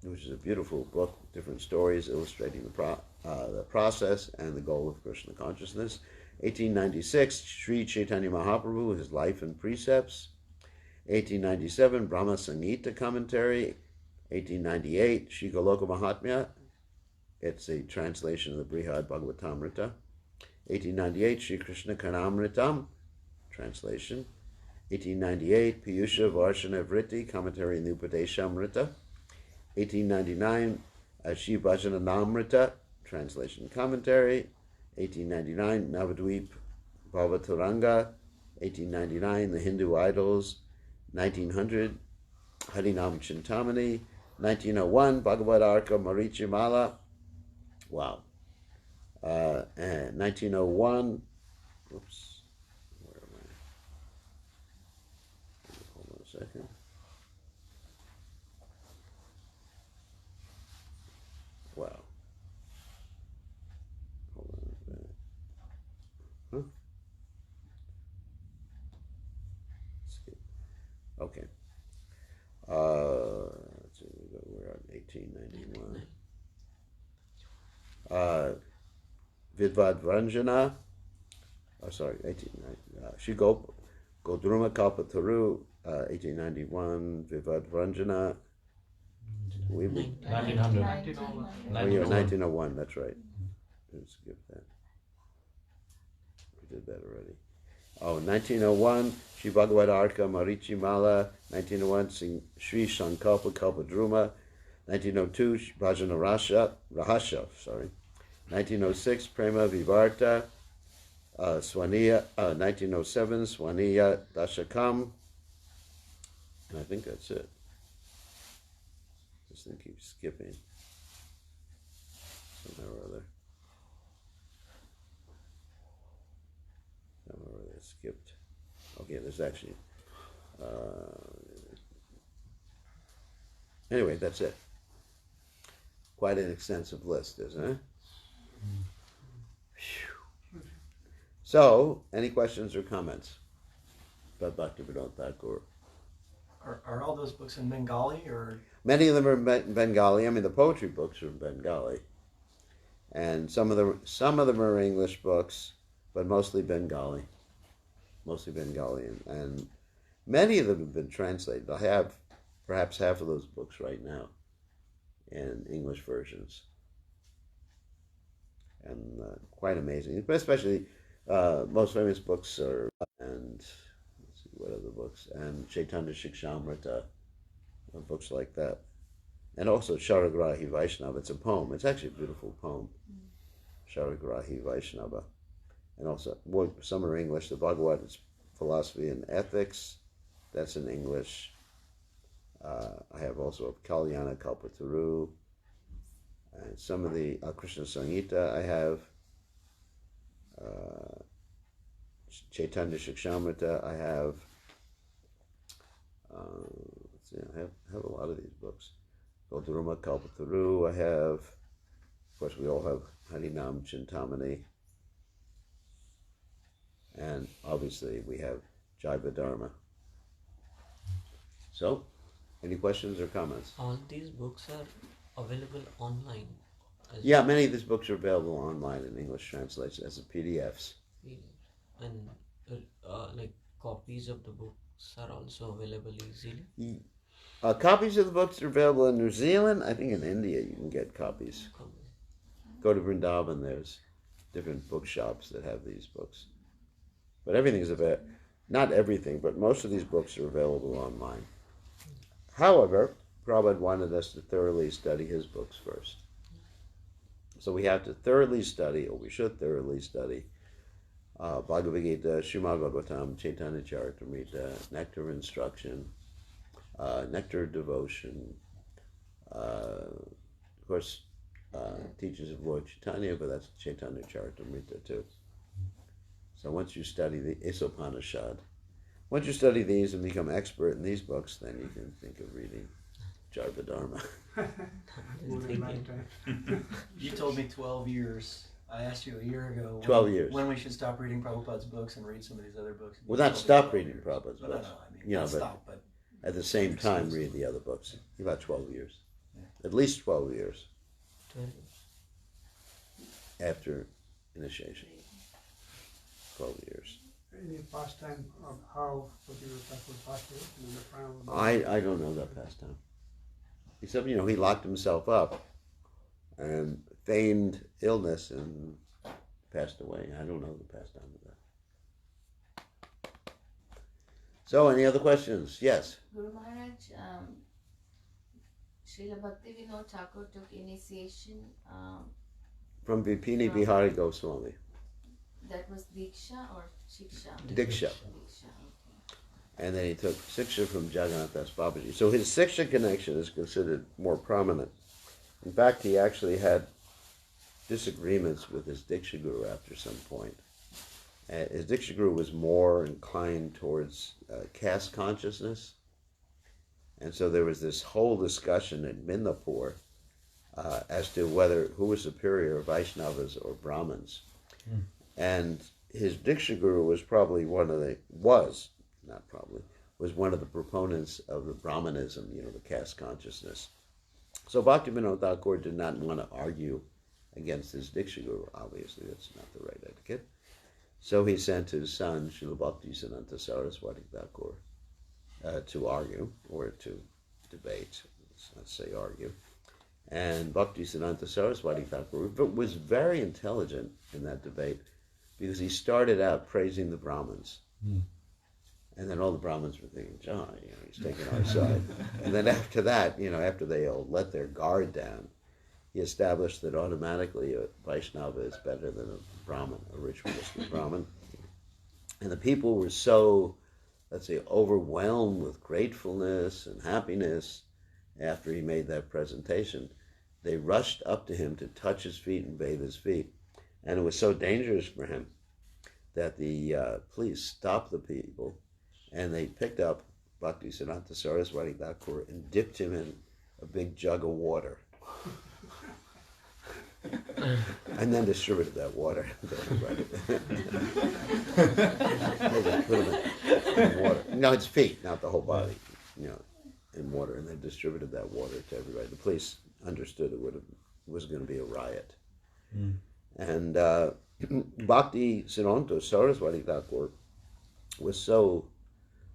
which is a beautiful book, different stories illustrating the process and the goal of Krishna consciousness. 1896, Sri Chaitanya Mahaprabhu, his life and precepts. 1897, Brahma Samhita commentary. 1898, Sri Goloka Mahatmya. It's a translation of the Brihad Bhagavatamrita. 1898, Sri Krishna Karnamritam, translation. 1898, Piyusha Varshana Vritti, commentary on the Upadeshamrita. 1899, Shri Bhajananamrita, translation commentary. 1899, Navadvip Bhavataranga. 1899, The Hindu Idols. 1900, Harinam Chintamani. 1901, Bhagavad Arka Marichimala. Wow. And 1901, oops, where am I? Hold on a second. Wow. Hold on a minute. Huh? Skip. Okay. Let's see, we're on 1891. Vidvad Ranjana, Shri Godruma Kalpataru, 1891, Vidvad Ranjana. 1900. 1901, that's right. Let's skip that. We did that already. 1901, Shri Bhagavad Arka Marichimala. 1901, Sri Sankalpa Kalpadruma. 1902, Bhajana Rahasya, 1906, Prema Vivarta. 1907, Swaniya Dashakam. And I think that's it. This thing keeps skipping. Somehow or other. It skipped. Okay, there's actually. Anyway, that's it. Quite an extensive list, isn't it? So, any questions or comments about Bhaktivinode Thakura? Are all those books in Bengali or? Many of them are Bengali. I mean, the poetry books are in Bengali, and some of them are English books, but mostly Bengali. And many of them have been translated. I have perhaps half of those books right now in English versions, and quite amazing. Especially most famous books are, and let's see what other books, and Chaitanya Shikshamrita books like that. And also Sharagrahi Vaishnava. It's a poem. It's actually a beautiful poem. Sharagrahi Vaishnava. And also, some are English. The Bhagavad is Philosophy and Ethics. That's in English. I have also Kalyana Kalpataru. And some of the Krishna Samhita I have. Chaitanya Shikshamrita I have. Let's see, I have a lot of these books. Gaudaruma Kalpataru I have. Of course, we all have Harinam Chintamani. And obviously we have Jaiva Dharma. So, any questions or comments? All these books are available online. Yeah, many of these books are available online in English translation as PDFs. And like copies of the books are also available easily. Copies of the books are available in New Zealand. I think in India you can get copies. Go to Vrindavan, there's different bookshops that have these books. But everything is available. Not everything, but most of these books are available online. However, Prabhupada wanted us to thoroughly study his books first. So we have to thoroughly study, or we should thoroughly study, Bhagavad Gita, Srimad Bhagavatam, Chaitanya Charitamrita, Nectar Instruction, Nectar Devotion, of course, Teachings of Lord Chaitanya, but that's Chaitanya Charitamrita too. So once you study the Isopanishad, once you study these and become expert in these books, then you can think of reading Jaiva Dharma. You told me 12 years. I asked you a year ago 12 years. When we should stop reading Prabhupada's books and read some of these other books. Well, not stop reading Prabhupada's But books. I mean, Yeah, not but stop, but at the same time read the other books. About 12 years. Yeah. At least 12 years 12. after initiation. 12 years. Any pastime of how Bhaktivinoda Thakur passed away in the final? I don't know that pastime. Except, he locked himself up and feigned illness and passed away. I don't know the pastime of that. So, any other questions? Yes. Guru Maharaj, Srila Bhaktivinode Thakur took initiation. From Vipini Bihari Goswami. That was Diksha or Shiksha? Diksha. Diksha, okay. And then he took Siksha from Jagannath Das Babaji. So his Siksha connection is considered more prominent. In fact, he actually had disagreements with his Diksha Guru after some point. His Diksha Guru was more inclined towards caste consciousness. And so there was this whole discussion in Midnapur as to who was superior, Vaishnavas or Brahmins. And his Diksha Guru was one of the proponents of the Brahmanism, the caste consciousness. So Bhaktivinode Thakur did not want to argue against his Diksha Guru. Obviously, that's not the right etiquette. So he sent his son, Srila Bhaktisiddhanta Saraswati Thakur, to argue, or to debate, let's say argue. And Bhaktisiddhanta Saraswati Thakur was very intelligent in that debate, because he started out praising the Brahmins. And then all the Brahmins were thinking, John, he's taking our side. And then after that, after they all let their guard down, he established that automatically a Vaishnava is better than a Brahmin, a ritualistic Brahmin. And the people were so, let's say, overwhelmed with gratefulness and happiness after he made that presentation. They rushed up to him to touch his feet and bathe his feet. And it was so dangerous for him that the police stopped the people, and they picked up Bhaktisiddhanta Saraswati Thakur and dipped him in a big jug of water. And then distributed that water to everybody. They put him in water. No, his feet, not the whole body, in water. And they distributed that water to everybody. The police understood it was going to be a riot. And Bhaktisiddhanta Saraswati Thakur was so,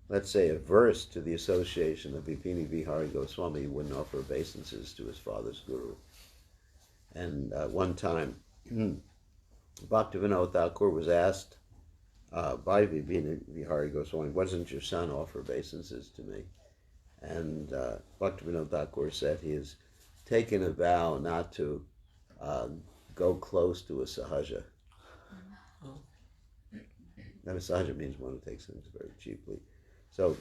let's say, averse to the association of Vipini Vihari Goswami, he wouldn't offer obeisances to his father's guru. And one time, Bhaktivinode Thakur was asked by Vipini Vihari Goswami, "Why doesn't your son offer obeisances to me?" And Bhaktivinode Thakur said he has taken a vow not to go close to a sahaja. Oh. And a sahaja means one who takes things very cheaply. So,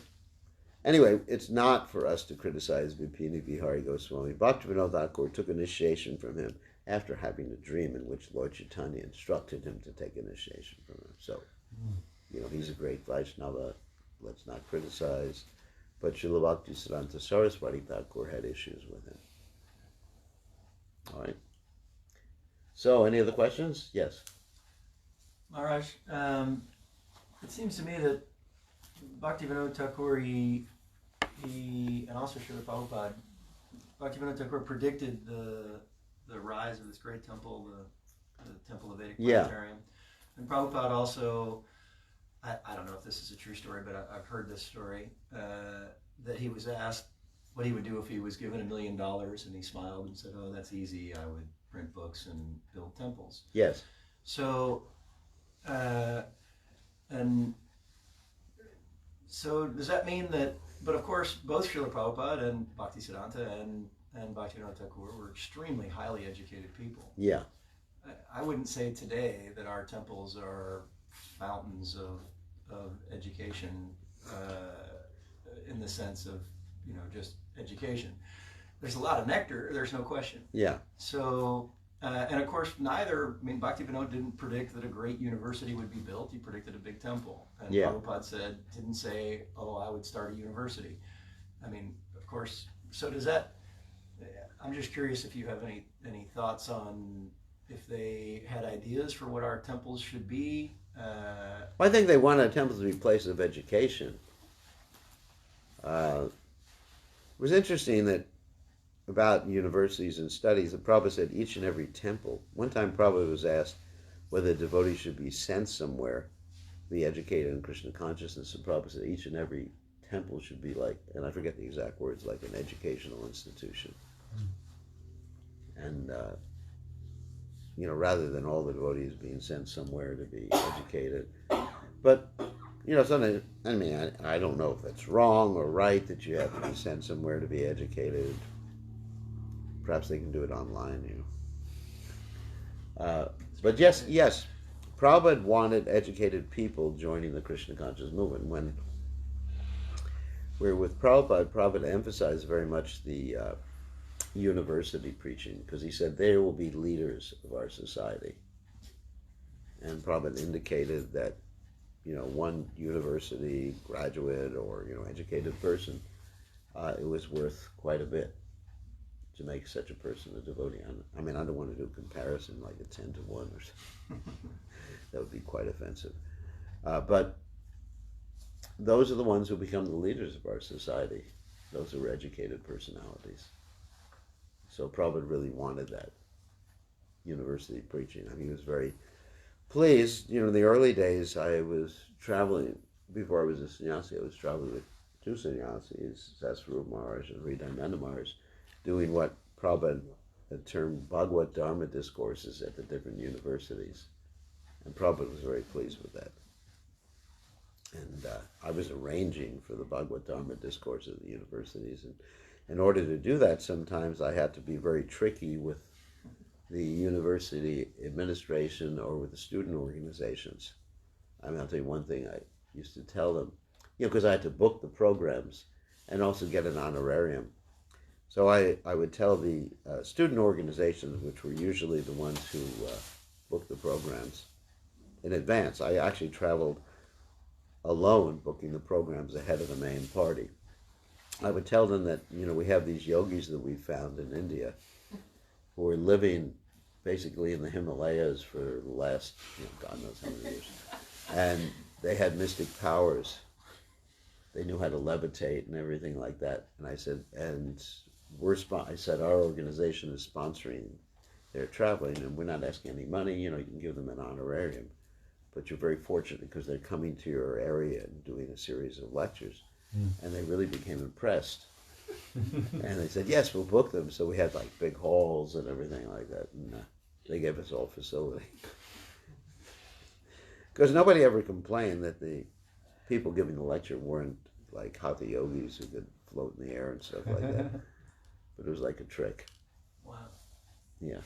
anyway, it's not for us to criticize Vipini Vihari Goswami. Bhaktivinode Thakur took initiation from him after having a dream in which Lord Chaitanya instructed him to take initiation from him. So, he's a great Vaishnava. Let's not criticize. But Srila Bhaktisiddhanta Saraswati Thakur had issues with him. All right. So, any other questions? Yes. Maharaj, it seems to me that Bhaktivinode Thakur, he and also Srila Prabhupada, Bhaktivinode Thakur predicted the rise of this great temple, the Temple of Vedic Planetarium. And Prabhupada also, I don't know if this is a true story, but I've heard this story, that he was asked what he would do if he was given $1 million, and he smiled and said, "Oh, that's easy. I would print books and build temples." Yes. So, and so does that mean that, but of course, both Srila Prabhupada and Bhaktisiddhanta and Bhaktivinoda Thakur were extremely highly educated people. Yeah. I wouldn't say today that our temples are fountains of education in the sense of, just education. There's a lot of nectar, there's no question. Yeah. So, and of course, Bhaktivinoda didn't predict that a great university would be built. He predicted a big temple. And Prabhupada didn't say, "Oh, I would start a university." Of course, so does that, I'm just curious if you have any thoughts on if they had ideas for what our temples should be. Well, I think they wanted temples to be places of education. It was interesting that about universities and studies, that Prabhupada said each and every temple. One time Prabhupada was asked whether devotees should be sent somewhere to be educated in Krishna consciousness, and Prabhupada said each and every temple should be like, and I forget the exact words, like an educational institution. And, rather than all the devotees being sent somewhere to be educated. But, something, I don't know if it's wrong or right that you have to be sent somewhere to be educated. Perhaps they can do it online, But yes, Prabhupada wanted educated people joining the Krishna conscious movement. When we're with Prabhupada emphasized very much the university preaching, because he said they will be leaders of our society. And Prabhupada indicated that, one university graduate or, educated person, it was worth quite a bit to make such a person a devotee. I don't want to do a comparison like a 10 to 1 or something. That would be quite offensive. But those are the ones who become the leaders of our society, those who are educated personalities. So Prabhupada really wanted that university preaching. He was very pleased. In the early days, I was traveling, before I was a sannyasi, I was traveling with two sannyasis, Sasvarup Maharaj and Hridayananda Maharaj, doing what Prabhupada had termed Bhagavad Dharma discourses at the different universities. And Prabhupada was very pleased with that. And I was arranging for the Bhagavad Dharma discourses at the universities. And in order to do that, sometimes I had to be very tricky with the university administration or with the student organizations. I'll tell you one thing I used to tell them, because I had to book the programs and also get an honorarium. So I would tell the student organizations, which were usually the ones who booked the programs in advance. I actually traveled alone booking the programs ahead of the main party. I would tell them that, we have these yogis that we found in India who are living basically in the Himalayas for the last, God knows how many years. And they had mystic powers. They knew how to levitate and everything like that. And I said, I said, our organization is sponsoring their traveling, and we're not asking any money. You can give them an honorarium. But you're very fortunate because they're coming to your area and doing a series of lectures. And they really became impressed. And they said, yes, we'll book them. So we had like big halls and everything like that. And they gave us all facility. Because nobody ever complained that the people giving the lecture weren't like hatha yogis who could float in the air and stuff like that. But it was like a trick. Wow. Yeah.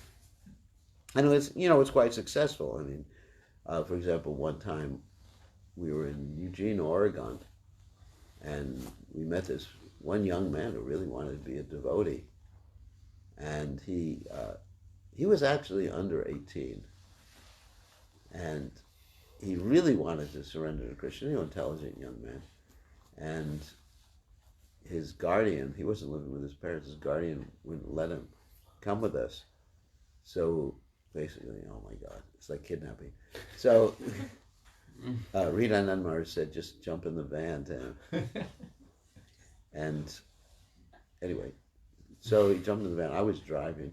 And it's quite successful. I mean, for example, one time we were in Eugene, Oregon, and we met this one young man who really wanted to be a devotee. And he was actually under 18. And he really wanted to surrender to Krishna, intelligent young man. And his guardian, he wasn't living with his parents, his guardian wouldn't let him come with us. So basically, oh my God, it's like kidnapping. So Rita Anandamar said, just jump in the van to him. And anyway, so he jumped in the van. I was driving.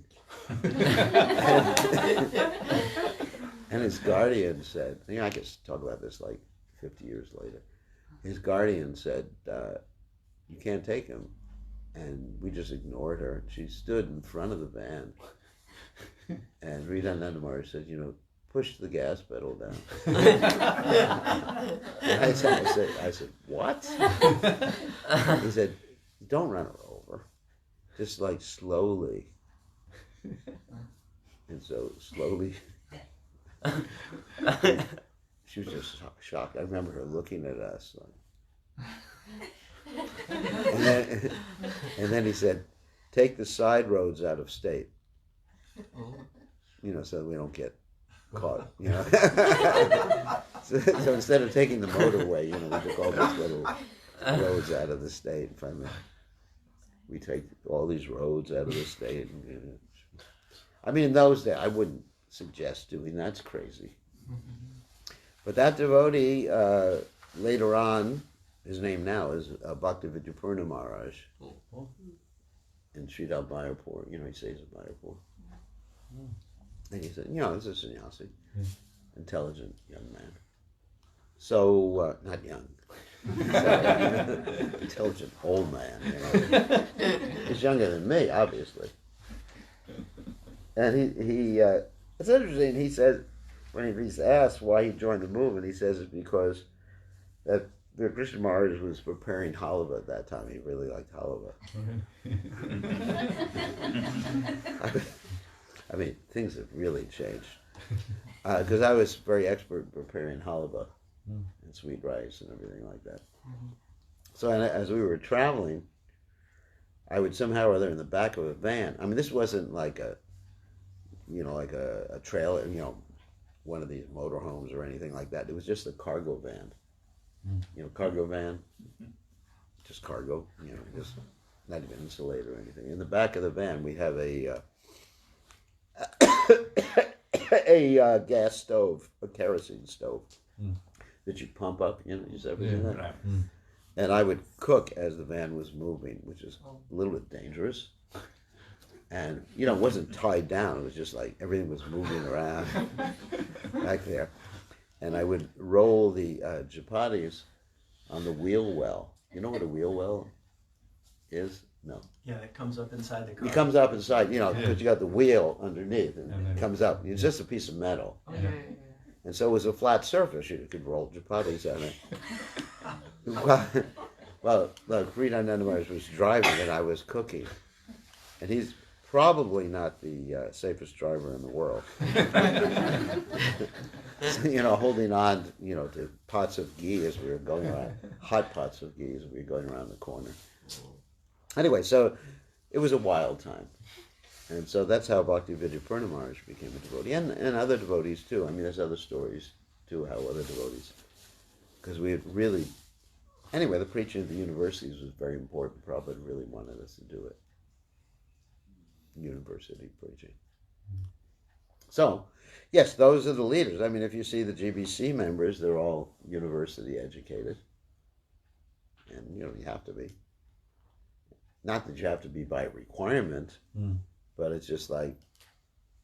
And his guardian said, I could talk about this like 50 years later. His guardian said, you can't take him. And we just ignored her. She stood in front of the van. And Rita Anandamari said, push the gas pedal down. And I said, what? He said, don't run her over. Just like slowly. And so slowly, she was just shocked. I remember her looking at us like, and then he said, take the side roads out of state. So we don't get caught, so instead of taking the motorway, we took all these little roads out of the state. Finally, we take all these roads out of the state. I mean, in those days, I wouldn't suggest doing that's crazy. But that devotee, later on, his name now is Bhaktivinode Maharaj. In Srila Mayapur, he stays in Mayapur. And he said, it's a sannyasi, intelligent young man. So, not young, intelligent old man, He's younger than me, obviously. And he it's interesting, he says, when he's asked why he joined the movement, he says it's because that the Krishna Maharaj was preparing halva at that time. He really liked halva. I mean, things have really changed. Because I was very expert in preparing halva and sweet rice and everything like that. So as we were traveling, I would somehow or other in the back of a van. I mean, this wasn't like a trailer, one of these motorhomes or anything like that. It was just a cargo van. Cargo van, just cargo, just not even insulated or anything. In the back of the van, we have a gas stove, a kerosene stove that you pump up, just everything like that. And I would cook as the van was moving, which is a little bit dangerous. And, it wasn't tied down. It was just like everything was moving around back there. And I would roll the chapatis on the wheel well. You know what a wheel well is? No. Yeah, it comes up inside the car. It comes up inside, because you got the wheel underneath, and it comes up. It's just a piece of metal. And so it was a flat surface. You could roll chapatis on it. Well, Rita Anandamari was driving and I was cooking. And he's probably not the safest driver in the world. So, holding on, to pots of ghee as we were going around, hot pots of ghee as we were going around the corner. Anyway, so it was a wild time. And so that's how Bhaktivinode Maharaj became a devotee, and other devotees too. I mean, there's other stories too, how other devotees, because we had really, anyway, the preaching at the universities was very important. Prabhupada really wanted us to do it. University preaching. So, yes, those are the leaders. I mean, if you see the GBC members, they're all university educated. And, you have to be. Not that you have to be by requirement, but it's just like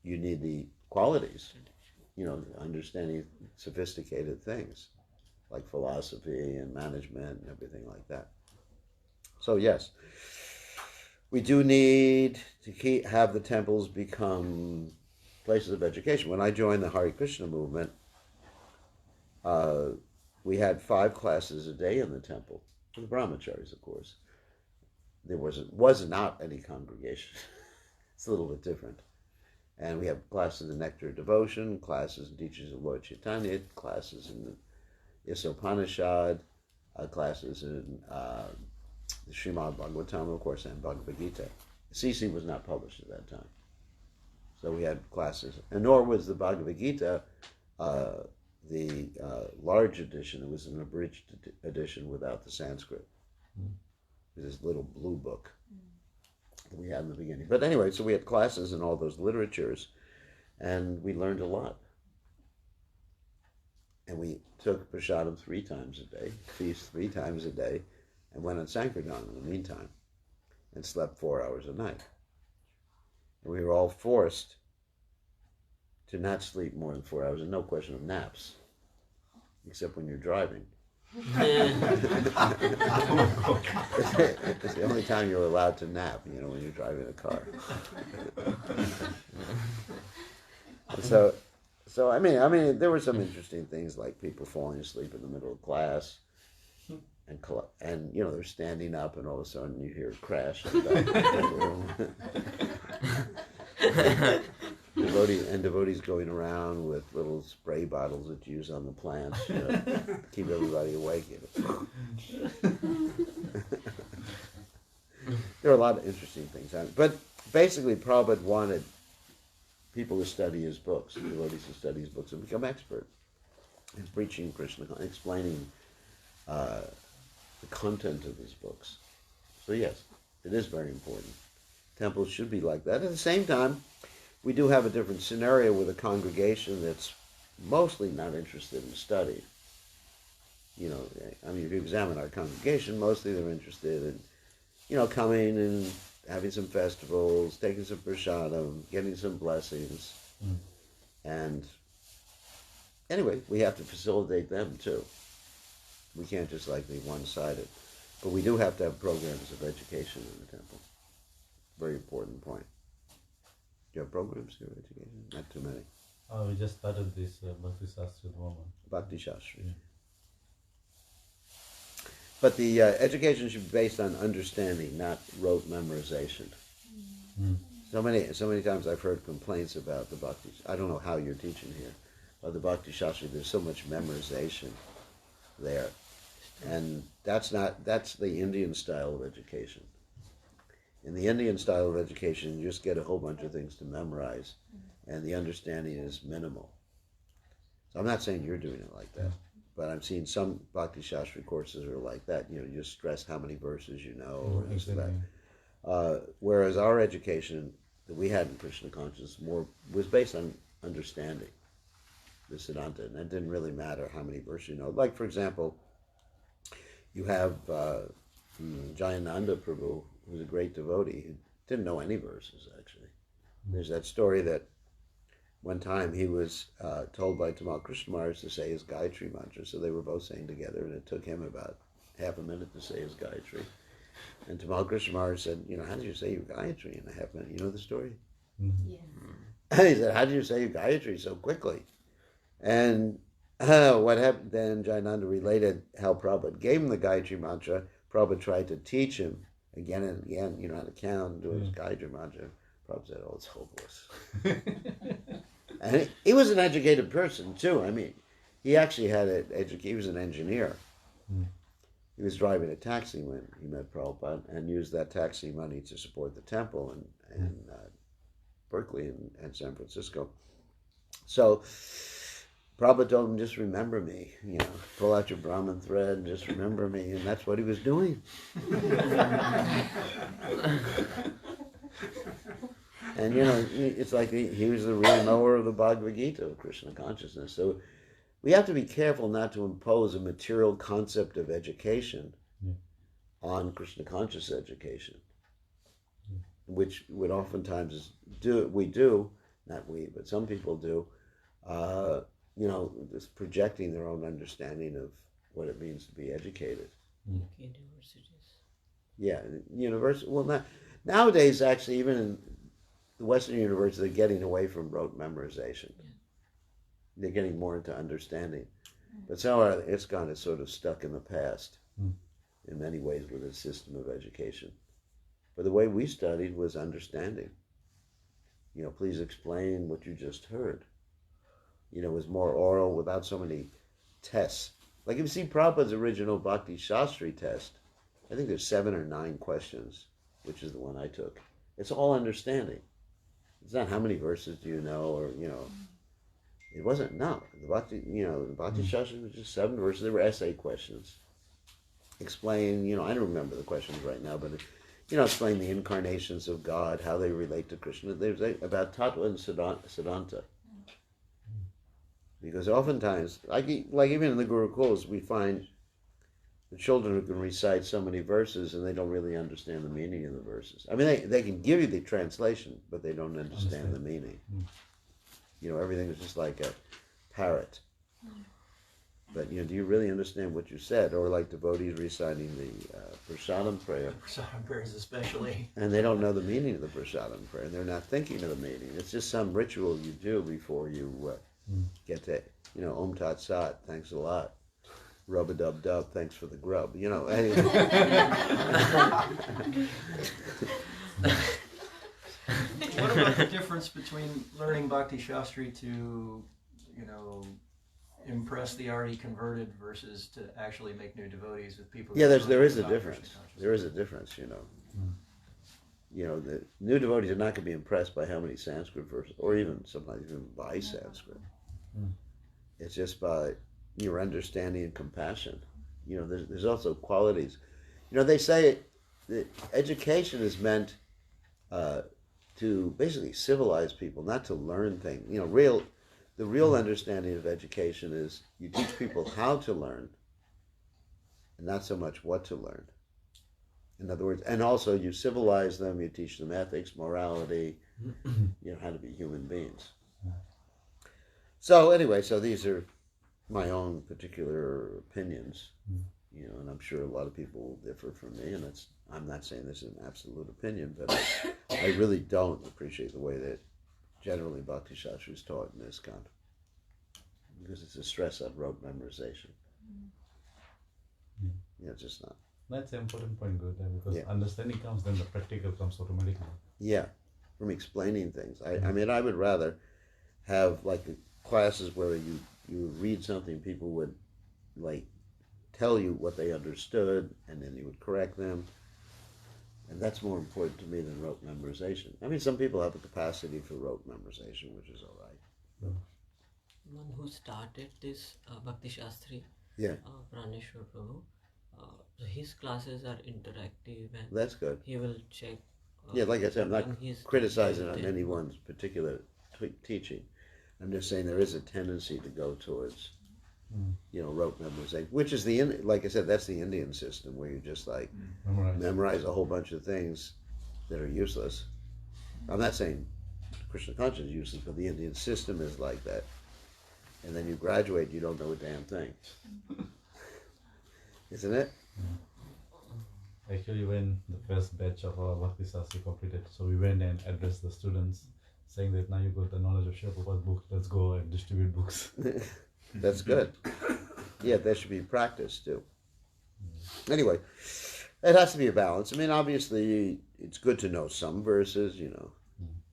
you need the qualities, understanding sophisticated things like philosophy and management and everything like that. So, yes. We do need to have the temples become places of education. When I joined the Hare Krishna movement, we had 5 classes a day in the temple. for the brahmacharis, of course. There was not any congregation. It's a little bit different. And we have classes in Nectar of Devotion, classes in Teachings of Lord Chaitanya, classes in the Isopanishad, classes in the Srimad Bhagavatam, of course, and Bhagavad Gita. CC was not published at that time. So we had classes, and nor was the Bhagavad Gita the large edition. It was an abridged edition without the Sanskrit. It was this little blue book that we had in the beginning. But anyway, so we had classes in all those literatures, and we learned a lot. And we took prasadam 3 times a day, feast 3 times a day, and went on Sankirtan in the meantime, and slept 4 hours a night. And we were all forced to not sleep more than 4 hours, and no question of naps, except when you're driving. It's the only time you're allowed to nap, when you're driving a car. So I mean, there were some interesting things like people falling asleep in the middle of class, and they're standing up, and all of a sudden you hear a crash in the back of the room. Devotees going around with little spray bottles that you use on the plants, to keep everybody awake. There are a lot of interesting things. But basically, Prabhupada wanted people to study his books, devotees to study his books and become expert in preaching Krishna, explaining the content of his books. So yes, it is very important. Temples should be like that. At the same time, we do have a different scenario with a congregation that's mostly not interested in study. If you examine our congregation, mostly they're interested in, coming and having some festivals, taking some prasadam, getting some blessings. And anyway, we have to facilitate them too. We can't just be one-sided. But we do have to have programs of education in the temple. Very important point. Do you have programs of education? Not too many. We just started this Bhakti Shastri at the moment. Bhakti Shastri. Yeah. But the education should be based on understanding, not rote memorization. So many times I've heard complaints about the Bhakti. I don't know how you're teaching here, but the Bhakti Shastri, there's so much memorization there. And that's the Indian style of education. In the Indian style of education, you just get a whole bunch of things to memorize, and the understanding is minimal. So I'm not saying you're doing it like that, but I'm seeing some Bhakti Shastri courses are like that. You just stress how many verses you know, or this or that. Whereas our education that we had in Krishna consciousness was based on understanding the Siddhanta, and it didn't really matter how many verses you know. Like, for example, you have Jayananda Prabhu, who's a great devotee, who didn't know any verses, actually. There's that story that one time he was told by Tamal Krishna Maharaj to say his Gayatri mantra, so they were both saying together, and it took him about half a minute to say his Gayatri. And Tamal Krishna Maharaj said, how did you say your Gayatri in a half minute? You know the story? Yeah. And he said, how did you say your Gayatri so quickly? And what happened then, Jayananda related how Prabhupada gave him the Gayatri mantra. Prabhupada tried to teach him again and again, how to count and do his Gayatri mantra. Prabhupada said, it's hopeless. And he was an educated person, too. I mean, he actually had he was an engineer. He was driving a taxi when he met Prabhupada and used that taxi money to support the temple in Berkeley and San Francisco. So Prabhupada told him, just remember me, pull out your Brahmin thread and just remember me. And that's what he was doing. And, it's like he was the real knower of the Bhagavad Gita, of Krishna consciousness. So we have to be careful not to impose a material concept of education on Krishna conscious education, which would oftentimes but some people do, just projecting their own understanding of what it means to be educated. Universities. Yeah, university. Well, nowadays, actually, even in the Western universities, they're getting away from rote memorization. They're getting more into understanding. But somehow ISKCON is sort of stuck in the past. in many ways with a system of education. But the way we studied was understanding. Please explain what you just heard. It was more oral without so many tests. Like if you see Prabhupada's original Bhakti Shastri test, I think there's 7 or 9 questions, which is the one I took. It's all understanding. It's not how many verses do you know, or it wasn't. No, the Bhakti Shastri was just 7 verses. There were essay questions. Explain. I don't remember the questions right now, but explain the incarnations of God, how they relate to Krishna. There's about Tattva and Siddhanta. Because oftentimes, like even in the Gurukuls, we find the children who can recite so many verses and they don't really understand the meaning of the verses. I mean, they can give you the translation, but they don't understand the meaning. Everything is just like a parrot. But, do you really understand what you said? Or like devotees reciting the Prasadam prayer. Prasadam prayers especially. And they don't know the meaning of the Prasadam prayer. And they're not thinking of the meaning. It's just some ritual you do before you get to, Om Tat Sat, thanks a lot. Rub-a-dub-dub, thanks for the grub. Anyway. What about the difference between learning Bhakti Shastri to, impress the already converted versus to actually make new devotees with people? Yeah, there is a difference. There is a difference, The new devotees are not going to be impressed by how many Sanskrit verses, or even sometimes even by Sanskrit. It's just by your understanding and compassion. There's also qualities. They say that education is meant to basically civilize people, not to learn things. The real understanding of education is you teach people how to learn, and not so much what to learn. In other words, and also you civilize them, you teach them ethics, morality, how to be human beings. So anyway, these are my own particular opinions, and I'm sure a lot of people will differ from me, and I'm not saying this is an absolute opinion, but I really don't appreciate the way that generally Bhakti Shastri is taught in ISKCON, because it's a stress on rote memorization. It's just not. That's an important point, Guru, because understanding comes, then the practical comes automatically. Yeah, from explaining things. I mean, I would rather have like classes where you read something, people would like tell you what they understood, and then you would correct them. And that's more important to me than rote memorization. I mean, some people have the capacity for rote memorization, which is all right. One who started this Bhakti Shastri, Yeah. Praneshwar Prabhu, so his classes are interactive, and That's good. he will check. Yeah, like I said, I'm not when he's criticizing on done. anyone's particular teaching. I'm just saying there is a tendency to go towards, rote memorization, which is like I said, that's the Indian system where you just like memorize a whole bunch of things that are useless. I'm not saying Krishna consciousness is useless, but the Indian system is like that. And then you graduate, you don't know a damn thing. Isn't it? Actually, when the first batch of our Bhakti Shastri completed, so we went and addressed the students, saying that now you got the knowledge of Srila Prabhupada's book, let's go and distribute books. That's good. Yeah, that should be practiced too. Anyway, it has to be a balance. I mean, obviously, it's good to know some verses,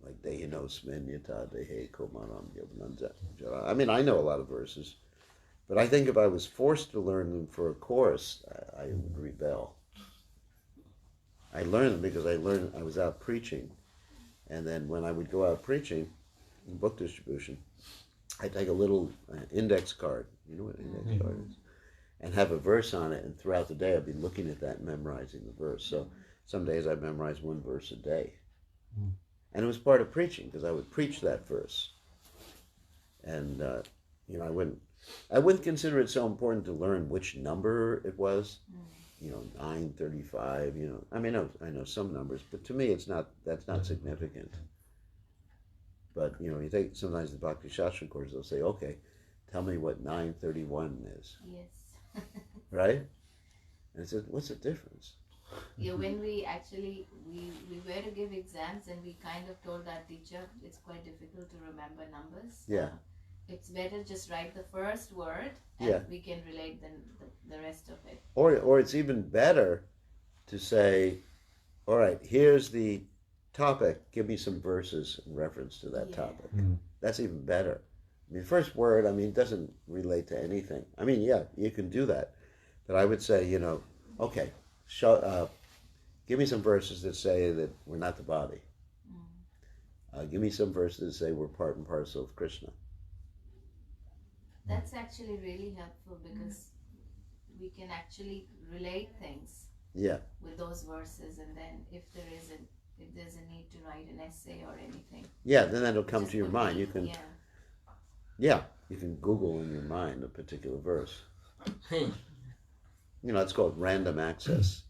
like Dehino Sminyata, Dehe Komanam Yogananda. I mean, I know a lot of verses, but I think if I was forced to learn them for a course, I would rebel. I learned them because I was out preaching. And then when I would go out preaching in book distribution, I'd take a little index card, you know what an index card is, and have a verse on it, and throughout the day I'd be looking at that and memorizing the verse. So some days I'd memorize one verse a day. And it was part of preaching, because I would preach that verse. And, I wouldn't consider it so important to learn which number it was. 935, I mean, I know some numbers, but to me that's not significant. But, you take sometimes the Bhakti Shastri course, they'll say, okay, tell me what 931 is. Yes. Right? And I said, what's the difference? Yeah, when we were to give exams, and we kind of told our teacher it's quite difficult to remember numbers. Yeah. it's better just write the first word and Yeah. we can relate the rest of it. Or it's even better to say, all right, here's the topic. Give me some verses in reference to that Yeah. topic. Mm. That's even better. I mean, first word, I mean, doesn't relate to anything. I mean, yeah, you can do that. But I would say, okay, give me some verses that say that we're not the body. Give me some verses that say we're part and parcel of Krishna. That's actually really helpful because we can actually relate things Yeah. with those verses, and then if there's a need to write an essay or anything, Yeah, then that'll come just to your put mind. the- You can, yeah. yeah, you can Google in your mind a particular verse. It's called random access.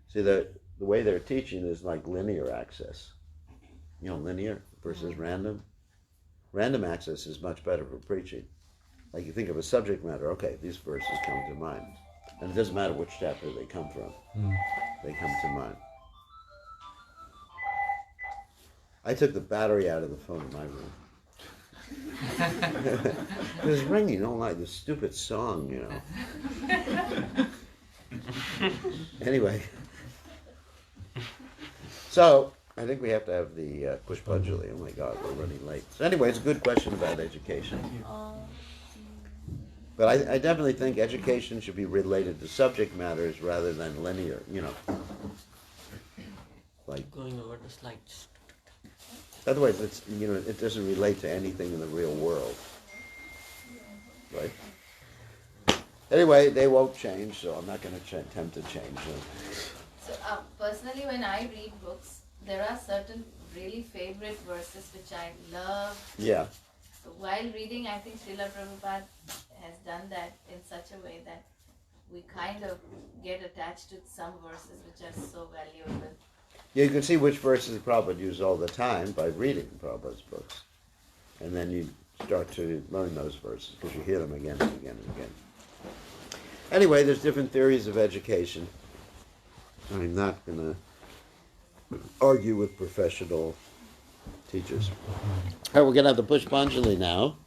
See, the way they're teaching is like linear access. Linear versus random. Random access is much better for preaching. Like you think of a subject matter, okay, these verses come to mind. And it doesn't matter which chapter they come from. They come to mind. I took the battery out of the phone in my room. It was ringing all night, this stupid song, Anyway. So, I think we have to have the Pushpanjali. Oh my God, we're running late. So anyway, it's a good question about education. But I definitely think education should be related to subject matters rather than linear, Like, Going over the slides. otherwise, it doesn't relate to anything in the real world. Right? Anyway, they won't change, so I'm not going to attempt to change them. So personally, when I read books, there are certain really favorite verses which I love. Yeah. So while reading, I think Srila Prabhupada has done that in such a way that we kind of get attached to some verses which are so valuable. Yeah, you can see which verses Prabhupada used all the time by reading Prabhupada's books. And then you start to learn those verses because you hear them again and again and again. Anyway, there's different theories of education. I'm not going to argue with professional teachers. All right, we're going to have the Pushpanjali now.